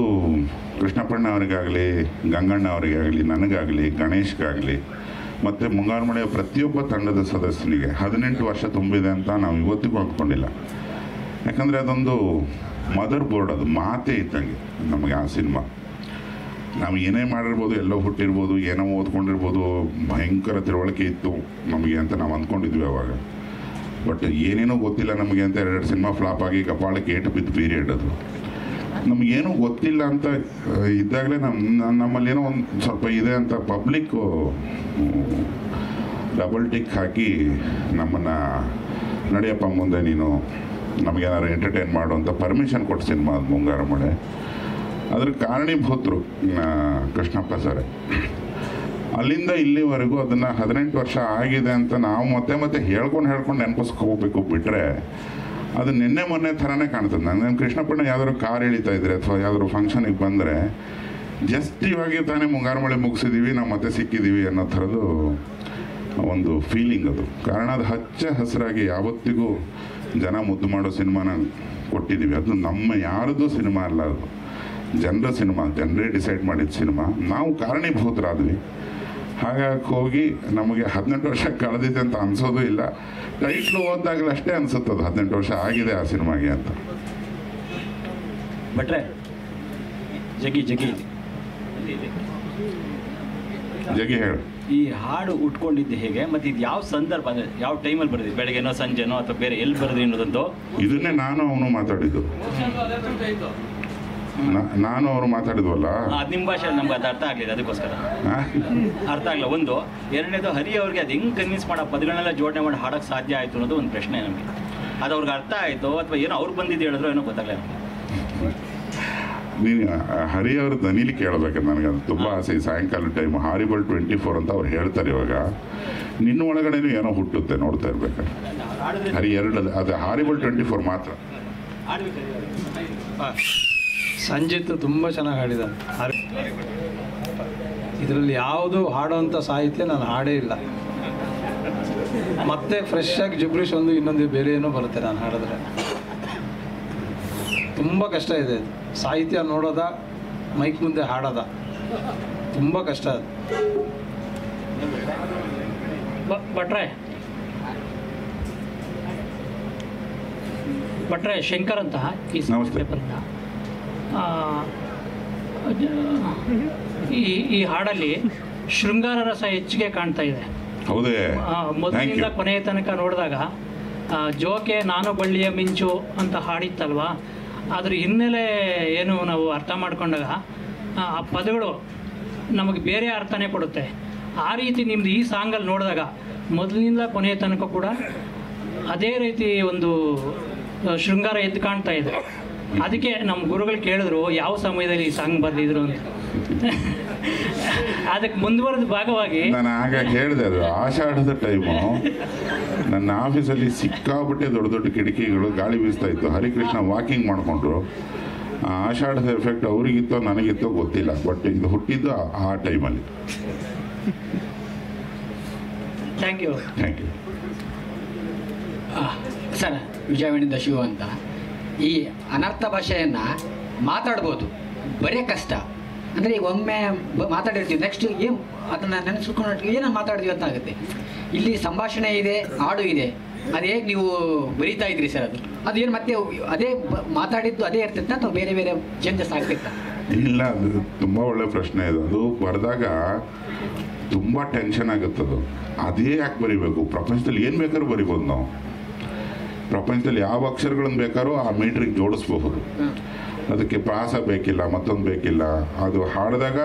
ಕೃಷ್ಣಪ್ಪಣ್ಣ ಅವರಿಗಾಗಲಿ, ಗಂಗಣ್ಣ ಅವರಿಗಾಗಲಿ, ನನಗಾಗಲಿ, ಗಣೇಶ್ಗಾಗಲಿ ಮತ್ತು ಮುಂಗಾರುಮಳೆಯ ಪ್ರತಿಯೊಬ್ಬ ತಂಡದ ಸದಸ್ಯನಿಗೆ 18 ವರ್ಷ ತುಂಬಿದೆ ಅಂತ ನಾವು ಇವತ್ತಿಗೂ ಅಂದ್ಕೊಂಡಿಲ್ಲ. ಯಾಕಂದರೆ ಅದೊಂದು ಮದರ್ ಬೋರ್ಡ್, ಅದು ಮಾತೇ ಇದ್ದಂಗೆ ನಮಗೆ ಆ ಸಿನಿಮಾ. ನಾವು ಏನೇ ಮಾಡಿರ್ಬೋದು, ಎಲ್ಲೋ ಹುಟ್ಟಿರ್ಬೋದು, ಏನೋ ಓದ್ಕೊಂಡಿರ್ಬೋದು, ಭಯಂಕರ ತಿಳುವಳಿಕೆ ಇತ್ತು ನಮಗೆ ಅಂತ ನಾವು ಅಂದ್ಕೊಂಡಿದ್ವಿ ಅವಾಗ. ಬಟ್ ಏನೇನೋ ಗೊತ್ತಿಲ್ಲ ನಮಗೆ ಅಂತ 2 ಸಿನಿಮಾ ಫ್ಲಾಪ್ ಆಗಿ ಕಪಾಳಕ್ಕೆ ಏಟು ಬಿದ್ದು ಪೀರಿಯಡ್ ಅದು. ನಮಗೇನು ಗೊತ್ತಿಲ್ಲ ಅಂತ ಇದ್ದಾಗಲೇ ನಮ್ಮಲ್ಲೇನೋ ಒಂದು ಸ್ವಲ್ಪ ಇದೆ ಅಂತ ಪಬ್ಲಿಕ್ಕು ಡಬಲ್ ಟಿಕ್ ಹಾಕಿ ನಮ್ಮನ್ನು ನಡೆಯಪ್ಪ ಮುಂದೆ ನೀನು ನಮಗೇನಾದ್ರು ಎಂಟರ್ಟೈನ್ ಮಾಡು ಅಂತ ಪರ್ಮಿಷನ್ ಕೊಟ್ಟು ಸಿನಿಮಾ ಅದು ಮುಂಗಾರು ಮಳೆ. ಅದ್ರ ಕಾರಣೀಭೂತರು ಕೃಷ್ಣಪ್ಪ ಸರ್. ಅಲ್ಲಿಂದ ಇಲ್ಲಿವರೆಗೂ ಅದನ್ನು 18 ವರ್ಷ ಆಗಿದೆ ಅಂತ ನಾವು ಮತ್ತೆ ಹೇಳ್ಕೊಂಡು ನೆನಪಿಸ್ಕೋಬೇಕು. ಬಿಟ್ಟರೆ ಅದು ನಿನ್ನೆ ಮೊನ್ನೆ ಥರನೇ ಕಾಣ್ತದೆ. ನಾನು ಕೃಷ್ಣಪ್ಪಣ್ಣ ಯಾವ್ದಾದ್ರು ಕಾರ್ ಎಳಿತಾ ಇದ್ರೆ ಅಥವಾ ಯಾವ್ದಾದ್ರು ಫಂಕ್ಷನಿಗೆ ಬಂದರೆ ಜಸ್ಟ್ ಇವಾಗ ತಾನೇ ಮುಂಗಾರು ಮಳೆ ಮುಗಿಸಿದ್ದೀವಿ, ನಾವು ಮತ್ತೆ ಸಿಕ್ಕಿದ್ದೀವಿ ಅನ್ನೋ ಥರದ್ದು ಒಂದು ಫೀಲಿಂಗ್ ಅದು. ಕಾರಣ ಅದು ಹಚ್ಚ ಹಸಿರಾಗಿ ಯಾವತ್ತಿಗೂ ಜನ ಮುದ್ದು ಮಾಡೋ ಸಿನಿಮಾನ ಕೊಟ್ಟಿದ್ದೀವಿ. ಅದು ನಮ್ಮ ಯಾರದ್ದು ಸಿನಿಮಾ ಅಲ್ಲ, ಅದು ಜನರ ಸಿನಿಮಾ, ಜನರೇ ಡಿಸೈಡ್ ಮಾಡಿದ ಸಿನಿಮಾ. ನಾವು ಕಾರಣೀಭೂತರಾದ್ವಿ. ಹಾಗಾಗಿ ಹೋಗಿ ನಮಗೆ 18 ವರ್ಷ ಕಳೆದಿದೆ ಅಂತ ಅನ್ಸೋದು ಇಲ್ಲ. ಟೈಟ್ಲು ಓದಾಗಲೂ ಅಷ್ಟೇ ಅನ್ಸುತ್ತದು 18 ವರ್ಷ ಆಗಿದೆ ಆ ಸಿನಿಮಾಗೆ ಅಂತ. ಭಟ್ರೆ ಜಗಿ ಹೇಳು, ಈ ಹಾಡು ಉಟ್ಕೊಂಡಿದ್ದು ಹೇಗೆ, ಮತ್ತೆ ಇದು ಯಾವ ಸಂದರ್ಭ, ಅಂದರೆ ಯಾವ ಟೈಮಲ್ಲಿ ಬರೆದಿದ್ದು, ಬೆಳಗ್ಗೆನೋ ಸಂಜೆನೋ ಅಥವಾ ಬೇರೆ ಎಲ್ಲಿ ಬರೆದ್ರಿ ಅನ್ನೋದಂತೂ? ಇದನ್ನೇ ನಾನು ಅವನು ಮಾತಾಡಿದ್ದು, ನಾನು ಅವರು ಮಾತಾಡಿದ್ವಲ್ಲ. ಅದು ನಿಮ್ಮ ಭಾಷೆ ನಮ್ಗೆ ಅದು ಅರ್ಥ ಆಗಲಿಲ್ಲ, ಅದಕ್ಕೋಸ್ಕರ ಅರ್ಥ ಆಗಲ್ಲ. ಒಂದು ಎರಡನೇದು, ಹರಿ ಅವ್ರಿಗೆ ಅದು ಹೆಂಗೆ ಕನ್ವಿನ್ಸ್ ಮಾಡೋ ಪದಗಳನ್ನೆಲ್ಲ ಜೋಡಣೆ ಮಾಡಿ ಹಾಡೋಕ್ಕೆ ಸಾಧ್ಯ ಆಯಿತು ಅನ್ನೋದು ಒಂದು ಪ್ರಶ್ನೆ ನಮಗೆ. ಅದು ಅವ್ರಿಗೆ ಅರ್ಥ ಆಯಿತು ಅಥವಾ ಏನೋ ಅವ್ರು ಬಂದಿದ್ದು ಹೇಳಿದ್ರು ಏನೋ ಗೊತ್ತಾಗಲ್ಲ. ನೀನು ಹರಿ ಅವ್ರ ದನಿಲಿ ಕೇಳಬೇಕಂತ ನನಗೆ ಅದು ತುಂಬ ಆಸೆ. ಸಾಯಂಕಾಲ ಟೈಮ್ ಹಾರಿಬಲ್ 24 ಅಂತ ಅವ್ರು ಹೇಳ್ತಾರೆ. ಇವಾಗ ನಿನ್ನ ಒಳಗಡೆನೂ ಏನೋ ಹುಟ್ಟುತ್ತೆ, ನೋಡ್ತಾ ಇರ್ಬೇಕಾದ್ರೆ. ಹರಿ 2 ಅದು ಹಾರಿಬಲ್ 24 ಮಾತ್ರ. ಸಂಜಿತ್ ತುಂಬ ಚೆನ್ನಾಗಿ ಹಾಡಿದ್ದಾನೆ. ಇದರಲ್ಲಿ ಯಾವುದು ಹಾಡೋವಂಥ ಸಾಹಿತ್ಯ ನಾನು ಹಾಡೇ ಇಲ್ಲ. ಮತ್ತೆ ಫ್ರೆಶ್ ಆಗಿ ಜಿಬ್ರಿಷ್ ಇನ್ನೊಂದು ಬೇರೆ ಏನೋ ಬರುತ್ತೆ ನಾನು ಹಾಡಿದ್ರೆ. ತುಂಬ ಕಷ್ಟ ಇದೆ ಸಾಹಿತ್ಯ ನೋಡೋದ, ಮೈಕ್ ಮುಂದೆ ಹಾಡೋದ, ತುಂಬ ಕಷ್ಟ ಅದು. ಭಟ್ರೆ ಶಂಕರ್ ಅಂತ ಈ ಬಂದ ಈ ಹಾಡಲ್ಲಿ ಶೃಂಗಾರ ರಸ ಹೆಚ್ಚಿಗೆ ಕಾಣ್ತಾ ಇದೆ. ಮೊದಲಿಂದ ಕೊನೆಯ ತನಕ ನೋಡಿದಾಗ ಜೋಕೆ ನಾನು ಬಳ್ಳಿಯ ಮಿಂಚು ಅಂತ ಹಾಡಿತ್ತಲ್ವಾ, ಅದ್ರ ಹಿನ್ನೆಲೆ ಏನು ನಾವು ಅರ್ಥ ಮಾಡ್ಕೊಂಡಾಗ ಆ ಪದಗಳು ನಮಗೆ ಬೇರೆ ಅರ್ಥನೇ ಕೊಡುತ್ತೆ. ಆ ರೀತಿ ನಿಮ್ದು ಈ ಸಾಂಗಲ್ಲಿ ನೋಡಿದಾಗ ಮೊದಲಿನಿಂದ ಕೊನೆಯ ತನಕ ಕೂಡ ಅದೇ ರೀತಿ ಒಂದು ಶೃಂಗಾರ ಎದ್ದು ಕಾಣ್ತಾ ಇದೆ. ಅದಕ್ಕೆ ನಮ್ಮ ಗುರುಗಳು ಕೇಳಿದ್ರು ಯಾವ ಸಮಯದಲ್ಲಿ ಈ ಸಾಂಗ್ ಬರೆದಿದ್ರು ಅಂತ. ಅದಕ್ಕೆ ಮುಂದುವರೆದ ಭಾಗವಾಗಿ ನಾನು ಆಗ ಹೇಳಿದೆ, ಅದು ಆಷಾಢದ ಟೈಮು, ನನ್ನ ಆಫೀಸಲ್ಲಿ ಸಿಕ್ಕಾಪಟ್ಟೆ ದೊಡ್ಡ ದೊಡ್ಡ ಕಿಟಕಿಗಳು, ಗಾಳಿ ಬೀಸ್ತಾ ಇತ್ತು. ಹರಿಕೃಷ್ಣ ವಾಕಿಂಗ್ ಮಾಡಿಕೊಂಡ್ರು. ಆ ಆಷಾಢದ ಎಫೆಕ್ಟ್ ಅವರಿಗಿತ್ತೋ ನನಗಿತ್ತೋ ಗೊತ್ತಿಲ್ಲ, ಬಟ್ ಇದು ಹುಟ್ಟಿದ್ದು ಆ ಟೈಮಲ್ಲಿ. Thank you. Thank you sir. ವಿಜಯವಾಣಿಯಿಂದ ಶಿವ ಅಂತ. ಈ ಅನರ್ಥ ಭಾಷೆಯನ್ನು ಮಾತಾಡ್ಬೋದು, ಬರೇ ಕಷ್ಟ. ಅಂದರೆ ಈಗ ಒಮ್ಮೆ ಮಾತಾಡಿರ್ತೀವಿ, ನೆಕ್ಸ್ಟ್ ಏನು ಅದನ್ನು ನೆನೆಸ್ಕೊಂಡು ಏನೋ ಮಾತಾಡಿದ್ವಿ ಅಂತ ಆಗುತ್ತೆ. ಇಲ್ಲಿ ಸಂಭಾಷಣೆ ಇದೆ, ಹಾಡು ಇದೆ, ಅದು ಹೇಗೆ ನೀವು ಬರೀತಾ ಇದ್ರಿ ಸರ್? ಅದು ಏನು ಮತ್ತೆ ಅದೇ ಮಾತಾಡಿದ್ದು ಅದೇ ಇರ್ತಿತ್ತ ಅಥವಾ ಬೇರೆ ಬೇರೆ ಚೇಂಜಸ್ ಆಗ್ತಿತ್ತ? ಇಲ್ಲ, ಅದು ತುಂಬ ಒಳ್ಳೆ ಪ್ರಶ್ನೆ ಇದು. ಅದು ಬರೆದಾಗ ತುಂಬ ಟೆನ್ಷನ್ ಆಗುತ್ತದು. ಅದೇ ಯಾಕೆ ಬರಿಬೇಕು? ಪ್ರಪಂಚದಲ್ಲಿ ಏನು ಬೇಕಾದ್ರೂ ಬರಿಬೋದು ನಾವು. ಪ್ರಪಂಚದಲ್ಲಿ ಯಾವ ಅಕ್ಷರಗಳನ್ನು ಬೇಕಾದ್ರೂ ಆ ಮೀಟ್ರಿಗೆ ಜೋಡಿಸ್ಬಹುದು. ಅದಕ್ಕೆ ಪ್ರಾಸ ಬೇಕಿಲ್ಲ, ಮತ್ತೊಂದು ಬೇಕಿಲ್ಲ. ಅದು ಹಾಡಿದಾಗ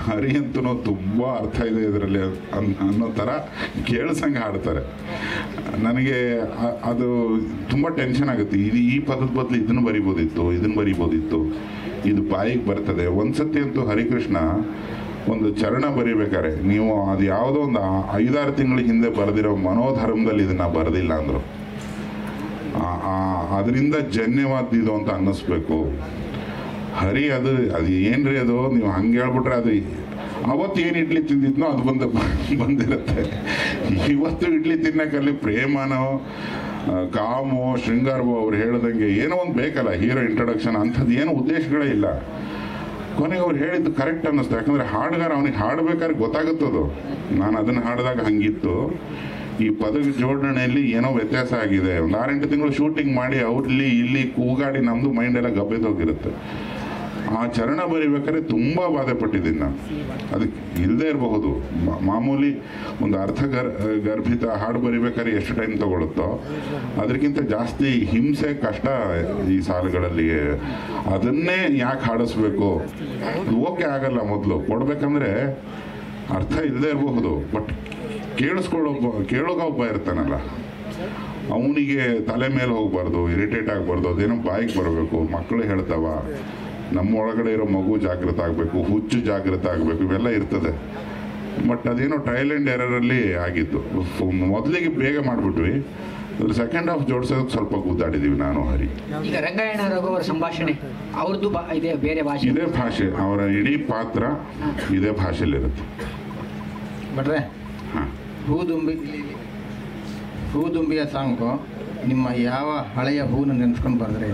ಹರಿ ಅಂತೂ ತುಂಬ ಅರ್ಥ ಇದೆ ಇದರಲ್ಲಿ ಅನ್ನೋ ಥರ ಕೇಳಿಸಂಗೆ ಹಾಡ್ತಾರೆ. ನನಗೆ ಅದು ತುಂಬ ಟೆನ್ಷನ್ ಆಗುತ್ತೆ. ಈ ಪದದ ಬದಲು ಇದನ್ನು ಬರಿಬೋದಿತ್ತು, ಇದು ಬಾಯಿಗೆ ಬರ್ತದೆ. ಒಂದ್ಸತಿ ಅಂತೂ ಹರಿಕೃಷ್ಣ ಒಂದು ಚರಣ ಬರಿಬೇಕಾರೆ, ನೀವು ಅದು ಯಾವುದೋ ಒಂದು 5-6 ತಿಂಗಳ ಹಿಂದೆ ಬರೆದಿರೋ ಮನೋಧರ್ಮದಲ್ಲಿ ಇದನ್ನು ಬರೆದಿಲ್ಲ ಅಂದರು. ಅದರಿಂದ ಜನ್ಯವಾದಿದು ಅಂತ ಅನ್ನಿಸ್ಬೇಕು. ಹರಿ ಅದು ಏನ್ರಿ ಅದು, ನೀವು ಹಂಗೆ ಹೇಳ್ಬಿಟ್ರೆ ಅದು ಅವತ್ತು ಏನು ಇಡ್ಲಿ ತಿಂದಿದ್ನೋ ಅದು ಬಂದಿರುತ್ತೆ. ಇವತ್ತು ಇಡ್ಲಿ ತಿನ್ನಕ್ಕಲ್ಲಿ ಪ್ರೇಮನೋ ಕಾಮೋ ಶೃಂಗಾರವೋ ಅವ್ರು ಹೇಳ್ದಂಗೆ ಏನೋ ಒಂದು ಬೇಕಲ್ಲ, ಹೀರೋ ಇಂಟ್ರೊಡಕ್ಷನ್, ಅಂಥದ್ದು ಏನೋ ಉದ್ದೇಶಗಳೇ ಇಲ್ಲ. ಕೊನೆಗೆ ಅವ್ರು ಹೇಳಿದ್ದು ಕರೆಕ್ಟ್ ಅನ್ನಿಸ್ತು. ಯಾಕಂದರೆ ಹಾಡುಗಾರ ಅವನಿಗೆ ಹಾಡ್ಬೇಕಾದ್ರೆ ಗೊತ್ತಾಗುತ್ತದು, ನಾನು ಅದನ್ನು ಹಾಡಿದಾಗ ಹಂಗಿತ್ತು, ಈ ಪದದ ಜೋಡಣೆಯಲ್ಲಿ ಏನೋ ವ್ಯತ್ಯಾಸ ಆಗಿದೆ. ಒಂದು 6-8 ತಿಂಗಳು ಶೂಟಿಂಗ್ ಮಾಡಿ ಅವ್ರಲ್ಲಿ ಇಲ್ಲಿ ಕೂಗಾಡಿ ನಮ್ಮದು ಮೈಂಡೆಲ್ಲ ಗಬ್ಬೆದೋಗಿರುತ್ತೆ. ಆ ಚರಣ ಬರಿಬೇಕಾದ್ರೆ ತುಂಬ ಬಾಧೆ ಪಟ್ಟಿದ್ದೀನಿ ನಾನು. ಅದಕ್ಕೆ ಇಲ್ಲದೆ ಇರಬಹುದು, ಮಾಮೂಲಿ ಒಂದು ಗರ್ಭಿತ ಹಾಡು ಬರಿಬೇಕಾದ್ರೆ ಎಷ್ಟು ಟೈಮ್ ತಗೊಳುತ್ತೋ ಅದಕ್ಕಿಂತ ಜಾಸ್ತಿ ಹಿಂಸೆ ಕಷ್ಟ ಈ ಸಾಲುಗಳಲ್ಲಿ. ಅದನ್ನೇ ಯಾಕೆ ಹಾಡಿಸ್ಬೇಕು? ಓಕೆ ಆಗಲ್ಲ. ಮೊದಲು ಕೊಡ್ಬೇಕಂದ್ರೆ ಅರ್ಥ ಇಲ್ಲದೆ ಇರಬಹುದು, ಬಟ್ ಕೇಳೋಗ ಒಬ್ಬ ಇರ್ತಾನಲ್ಲ, ಅವನಿಗೆ ತಲೆ ಮೇಲೆ ಹೋಗ್ಬಾರ್ದು, ಇರಿಟೇಟ್ ಆಗಬಾರ್ದು, ಅದೇನೋ ಬಾಯಿಗೆ ಬರಬೇಕು. ಮಕ್ಕಳು ಹೇಳ್ತಾವ, ನಮ್ಮ ಒಳಗಡೆ ಇರೋ ಮಗು ಜಾಗೃತ ಆಗಬೇಕು, ಹುಚ್ಚು ಜಾಗೃತ ಆಗಬೇಕು, ಇವೆಲ್ಲ ಇರ್ತದೆ. ಬಟ್ ಅದೇನೋ ಟ್ರಯಲ್ ಆ್ಯಂಡ್ ಎರರಲ್ಲಿ ಆಗಿತ್ತು. ಮೊದಲಿಗೆ ಬೇಗ ಮಾಡಿಬಿಟ್ವಿ, ಅದ್ರ ಸೆಕೆಂಡ್ ಹಾಫ್ ಜೋಡಿಸೋದಕ್ಕೆ ಸ್ವಲ್ಪ ಕೂತಾಡಿದ್ದೀವಿ ನಾನು ಹರಿ. ಈಗ ರಂಗಾಯಣ ರಘುವರ ಸಂಭಾಷಣೆ ಅವ್ರದ್ದು ಇದೆ, ಬೇರೆ ಭಾಷೆ, ಇದೇ ಭಾಷೆ, ಅವರ ಇಡೀ ಪಾತ್ರ ಇದೇ ಭಾಷೆಯಲ್ಲಿರುತ್ತೆ. ಬಟ್ರೆ ಹೂದುಂಬಿಯ ಸಾಂಗು ನಿಮ್ಮ ಯಾವ ಹಳೆಯ ಹೂವನ್ನು ನೆನೆಸ್ಕೊಂಡು ಬರೆದ್ರೆ?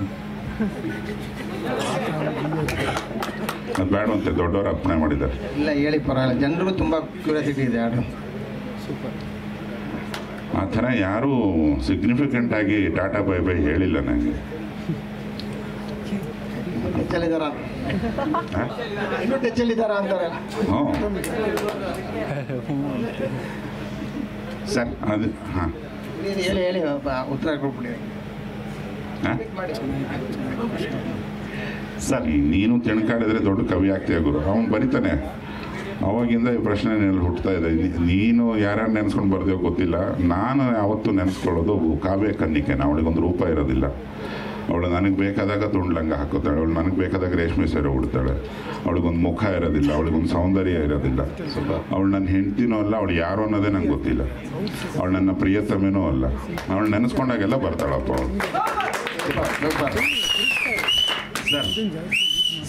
ಅದು ಬೇಡವಂತೆ, ದೊಡ್ಡವರು ಅರ್ಪಣೆ ಮಾಡಿದ್ದಾರೆ. ಇಲ್ಲ ಹೇಳಿ, ಪರವಾಗಿಲ್ಲ, ಜನರಿಗೂ ತುಂಬ ಕ್ಯೂರಿಯಾಸಿಟಿ ಇದೆ ಹಾಡು. ಆ ಥರ ಯಾರೂ ಸಿಗ್ನಿಫಿಕೆಂಟ್ ಆಗಿ ಟಾಟಾ ಬೈ ಬೈ ಹೇಳಿಲ್ಲ ನನಗೆ. ಇನ್ನೂ ಟೆಚ್ಚಲ್ಲಿದ್ದಾರ ಅಂತಾರೆ. ಸರ್ ಅದು ಹಾಂ ಹೇಳಿ ಉತ್ತರ ಕೊಟ್ಬಿಡಿ ಸರ್. ನೀನು ತಿಳ್ಕಾಡಿದ್ರೆ ದೊಡ್ಡ ಕವಿ ಆಗ್ತೀಯ ಗುರು. ಅವನು ಬರಿತಾನೆ, ಅವಾಗಿಂದ ಈ ಪ್ರಶ್ನೆ ಹುಟ್ಟುತ್ತಾ ಇದೆ. ನೀನು ಯಾರ್ಯಾರು ನೆನೆಸ್ಕೊಂಡು ಬರ್ದೇವೋ ಗೊತ್ತಿಲ್ಲ. ನಾನು ಯಾವತ್ತೂ ನೆನೆಸ್ಕೊಳ್ಳೋದು ಕಾವ್ಯ ಕನ್ನಿಕೆನ. ಅವಳಿಗೊಂದು ರೂಪ ಇರೋದಿಲ್ಲ. ಅವಳು ನನಗೆ ಬೇಕಾದಾಗ ತುಂಡ್ಲಂಗ ಹಾಕೋತಾಳೆ, ಅವಳು ನನಗೆ ಬೇಕಾದಾಗ ರೇಷ್ಮೆ ಸೀರೆ ಉಡ್ತಾಳೆ. ಅವಳಿಗೊಂದು ಮುಖ ಇರೋದಿಲ್ಲ, ಅವಳಿಗೊಂದು ಸೌಂದರ್ಯ ಇರೋದಿಲ್ಲ. ಅವಳು ನನ್ನ ಹೆಂಡ್ತಿನೂ ಅಲ್ಲ, ಅವಳು ಯಾರು ಅನ್ನೋದೇ ನಂಗೆ ಗೊತ್ತಿಲ್ಲ. ಅವಳು ನನ್ನ ಪ್ರಿಯತಮೇನೂ ಅಲ್ಲ. ಅವಳು ನೆನೆಸ್ಕೊಂಡಾಗೆಲ್ಲ ಬರ್ತಾಳಪ್ಪ ಅವಳು.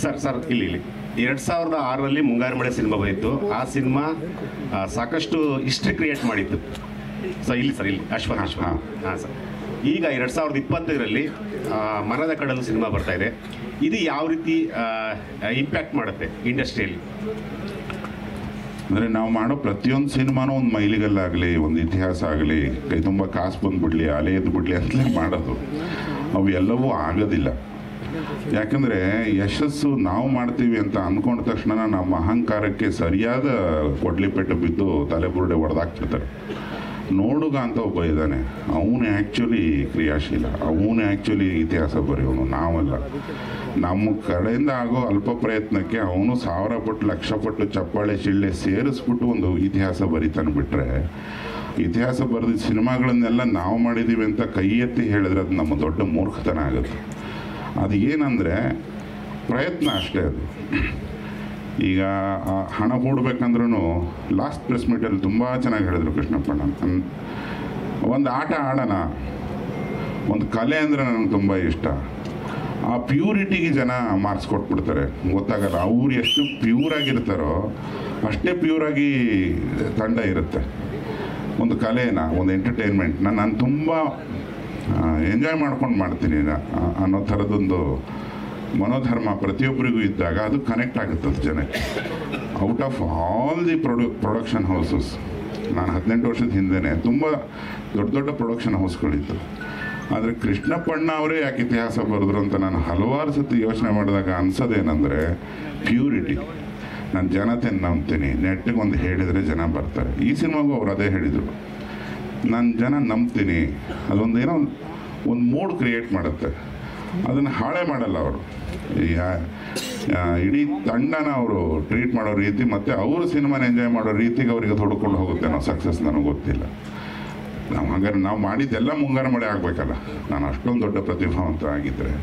ಸರ್ ಇಲ್ಲಿ 2006ರಲ್ಲಿ ಮುಂಗಾರು ಮಳೆ ಸಿನಿಮಾ ಬಂದಿತ್ತು. ಆ ಸಿನಿಮಾ ಸಾಕಷ್ಟು ಹಿಸ್ಟ್ರಿ ಕ್ರಿಯೇಟ್ ಮಾಡಿತ್ತು. ಇಲ್ಲಿ ಅಶ್ವಥ್ ಹಾಂ ಸರ್. ಈಗ 2025ರಲ್ಲಿ ಮರದ ಕಡಲು ಸಿನಿಮಾ ಬರ್ತಾ ಇದೆ. ಇದು ಯಾವ ರೀತಿ ಇಂಪ್ಯಾಕ್ಟ್ ಮಾಡುತ್ತೆ ಇಂಡಸ್ಟ್ರಿಯಲ್ಲಿ? ಅಂದರೆ ನಾವು ಮಾಡೋ ಪ್ರತಿಯೊಂದು ಸಿನಿಮಾನೂ ಒಂದು ಮೈಲಿಗಲ್ಲಾಗಲಿ, ಒಂದು ಇತಿಹಾಸ ಆಗಲಿ, ಕೈ ತುಂಬ ಕಾಸು ಬಂದುಬಿಡ್ಲಿ, ಅಲೆ ಎದ್ದು ಬಿಡಲಿ ಅಂತಲೇ ಮಾಡೋದು. ಅವು ಎಲ್ಲವೂ ಆಗೋದಿಲ್ಲ. ಯಾಕಂದರೆ ಯಶಸ್ಸು ನಾವು ಮಾಡ್ತೀವಿ ಅಂತ ಅಂದ್ಕೊಂಡ ತಕ್ಷಣ ನಮ್ಮ ಅಹಂಕಾರಕ್ಕೆ ಸರಿಯಾದ ಕೊಡ್ಲಿಪೆಟ್ಟು ಬಿದ್ದು ತಲೆಬುರುಡೆ ಹೊಡೆದಾಕ್ತಿರ್ತಾರೆ. ನೋಡುಗ ಅಂತ ಒಬ್ಬ ಇದ್ದಾನೆ, ಅವನು ಆ್ಯಕ್ಚುಲಿ ಕ್ರಿಯಾಶೀಲ, ಅವನು ಆ್ಯಕ್ಚುಲಿ ಇತಿಹಾಸ ಬರೆಯೋನು, ನಾವಲ್ಲ. ನಮ್ಮ ಕಡೆಯಿಂದ ಆಗೋ ಅಲ್ಪ ಪ್ರಯತ್ನಕ್ಕೆ ಅವನು 1000 ಪಟ್ಟು 1,00,000 ಪಟ್ಟು ಚಪ್ಪಾಳೆ ಶಿಳ್ಳೆ ಸೇರಿಸ್ಬಿಟ್ಟು ಒಂದು ಇತಿಹಾಸ ಬರಿತಾನೆ. ಬಿಟ್ಟರೆ ಇತಿಹಾಸ ಬರೆದ ಸಿನಿಮಾಗಳನ್ನೆಲ್ಲ ನಾವು ಮಾಡಿದ್ದೀವಿ ಅಂತ ಕೈ ಎತ್ತಿ ಹೇಳಿದ್ರೆ ಅದು ನಮ್ಮ ದೊಡ್ಡ ಮೂರ್ಖತನ ಆಗುತ್ತೆ. ಅದು ಏನಂದರೆ ಪ್ರಯತ್ನ ಅಷ್ಟೇ. ಅದು ಈಗ ಹಣ ಹೂಡಬೇಕಂದ್ರೂ ಲಾಸ್ಟ್ ಪ್ರೆಸ್ ಮೀಟಲ್ಲಿ ತುಂಬ ಚೆನ್ನಾಗಿ ಹೇಳಿದ್ರು ಕೃಷ್ಣಪ್ಪಣ್ಣ. ಒಂದು ಆಟ ಆಡೋಣ, ಒಂದು ಕಲೆ ಅಂದರೆ ನನಗೆ ತುಂಬ ಇಷ್ಟ. ಆ ಪ್ಯೂರಿಟಿಗೆ ಜನ ಮಾರ್ಕ್ಸ್ ಕೊಟ್ಬಿಡ್ತಾರೆ, ಗೊತ್ತಾಗಲ್ಲ. ಅವ್ರು ಎಷ್ಟು ಪ್ಯೂರಾಗಿರ್ತಾರೋ ಅಷ್ಟೇ ಪ್ಯೂರಾಗಿ ತಂಡ ಇರುತ್ತೆ. ಒಂದು ಕಲೆನ, ಒಂದು ಎಂಟರ್ಟೈನ್ಮೆಂಟ್ ನಾನು ತುಂಬ ಎಂಜಾಯ್ ಮಾಡ್ಕೊಂಡು ಮಾಡ್ತೀನಿ ಅನ್ನೋ ಥರದೊಂದು ಮನೋಧರ್ಮ ಪ್ರತಿಯೊಬ್ಬರಿಗೂ ಇದ್ದಾಗ ಅದು ಕನೆಕ್ಟ್ ಆಗುತ್ತದೆ ಜನಕ್ಕೆ. Out of all the production houses, ನಾನು 18 ವರ್ಷದ ಹಿಂದೆಯೇ ತುಂಬ ದೊಡ್ಡ ದೊಡ್ಡ ಪ್ರೊಡಕ್ಷನ್ ಹೌಸ್ಗಳಿತ್ತು. ಆದರೆ ಕೃಷ್ಣಪ್ಪಣ್ಣ ಅವರೇ ಯಾಕೆ ಇತಿಹಾಸ ಬರೆದ್ರು ಅಂತ ನಾನು ಹಲವಾರು ಸತಿ ಯೋಚನೆ ಮಾಡಿದಾಗ ಅನ್ಸೋದೇನೆಂದರೆ ಪ್ಯೂರಿಟಿ. ನಾನು ಜನತೆ ನಂಬ್ತೀನಿ, ನೆಟ್ಟಿಗೆ ಒಂದು ಹೇಳಿದರೆ ಜನ ಬರ್ತಾರೆ. ಈ ಸಿನಿಮಾಗೂ ಅವ್ರು ಅದೇ ಹೇಳಿದರು, ನಾನು ಜನ ನಂಬ್ತೀನಿ. ಅದೊಂದು ಏನೋ ಒಂದು ಮೂಡ್ ಕ್ರಿಯೇಟ್ ಮಾಡುತ್ತೆ, ಅದನ್ನು ಹಾಳೆ ಮಾಡಲ್ಲ ಅವರು. ಇಡೀ ತಂಡನ ಅವರು ಟ್ರೀಟ್ ಮಾಡೋ ರೀತಿ ಮತ್ತು ಅವರು ಸಿನಿಮಾನ ಎಂಜಾಯ್ ಮಾಡೋ ರೀತಿಗೆ ಅವರಿಗೆ ತೊಡ್ಕೊಂಡು ಹೋಗುತ್ತೆ ನಾವು ಸಕ್ಸಸ್. ನನಗೆ ಗೊತ್ತಿಲ್ಲ, ನಾವು ಹಾಗಾದ್ರೆ ನಾವು ಮಾಡಿದ್ದೆಲ್ಲ ಮುಂಗಾರು ಮಳೆ ಆಗಬೇಕಲ್ಲ. ನಾನು ಅಷ್ಟೊಂದು ದೊಡ್ಡ ಪ್ರತಿಭಾವಂತ ಆಗಿದ್ದರೆ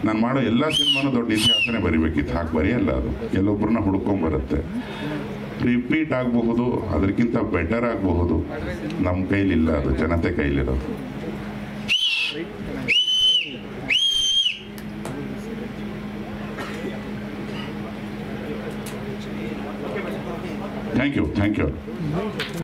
ನಾನು ಮಾಡೋ ಎಲ್ಲ ಸಿನಿಮಾನೂ ದೊಡ್ಡ ಇತಿಹಾಸನೇ ಬರಿಬೇಕಿತ್ತು. ಹಾಗೆ ಬರೆಯಲ್ಲ, ಅದು ಎಲ್ಲೊಬ್ಬರನ್ನ ಹುಡ್ಕೊಂಬರುತ್ತೆ. ರಿಪೀಟ್ ಆಗಬಹುದು, ಅದಕ್ಕಿಂತ ಬೆಟರ್ ಆಗಬಹುದು. ನಮ್ಮ ಕೈಲಿಲ್ಲ, ಅದು ಜನತೆ ಕೈಲಿರೋದು. Thank you.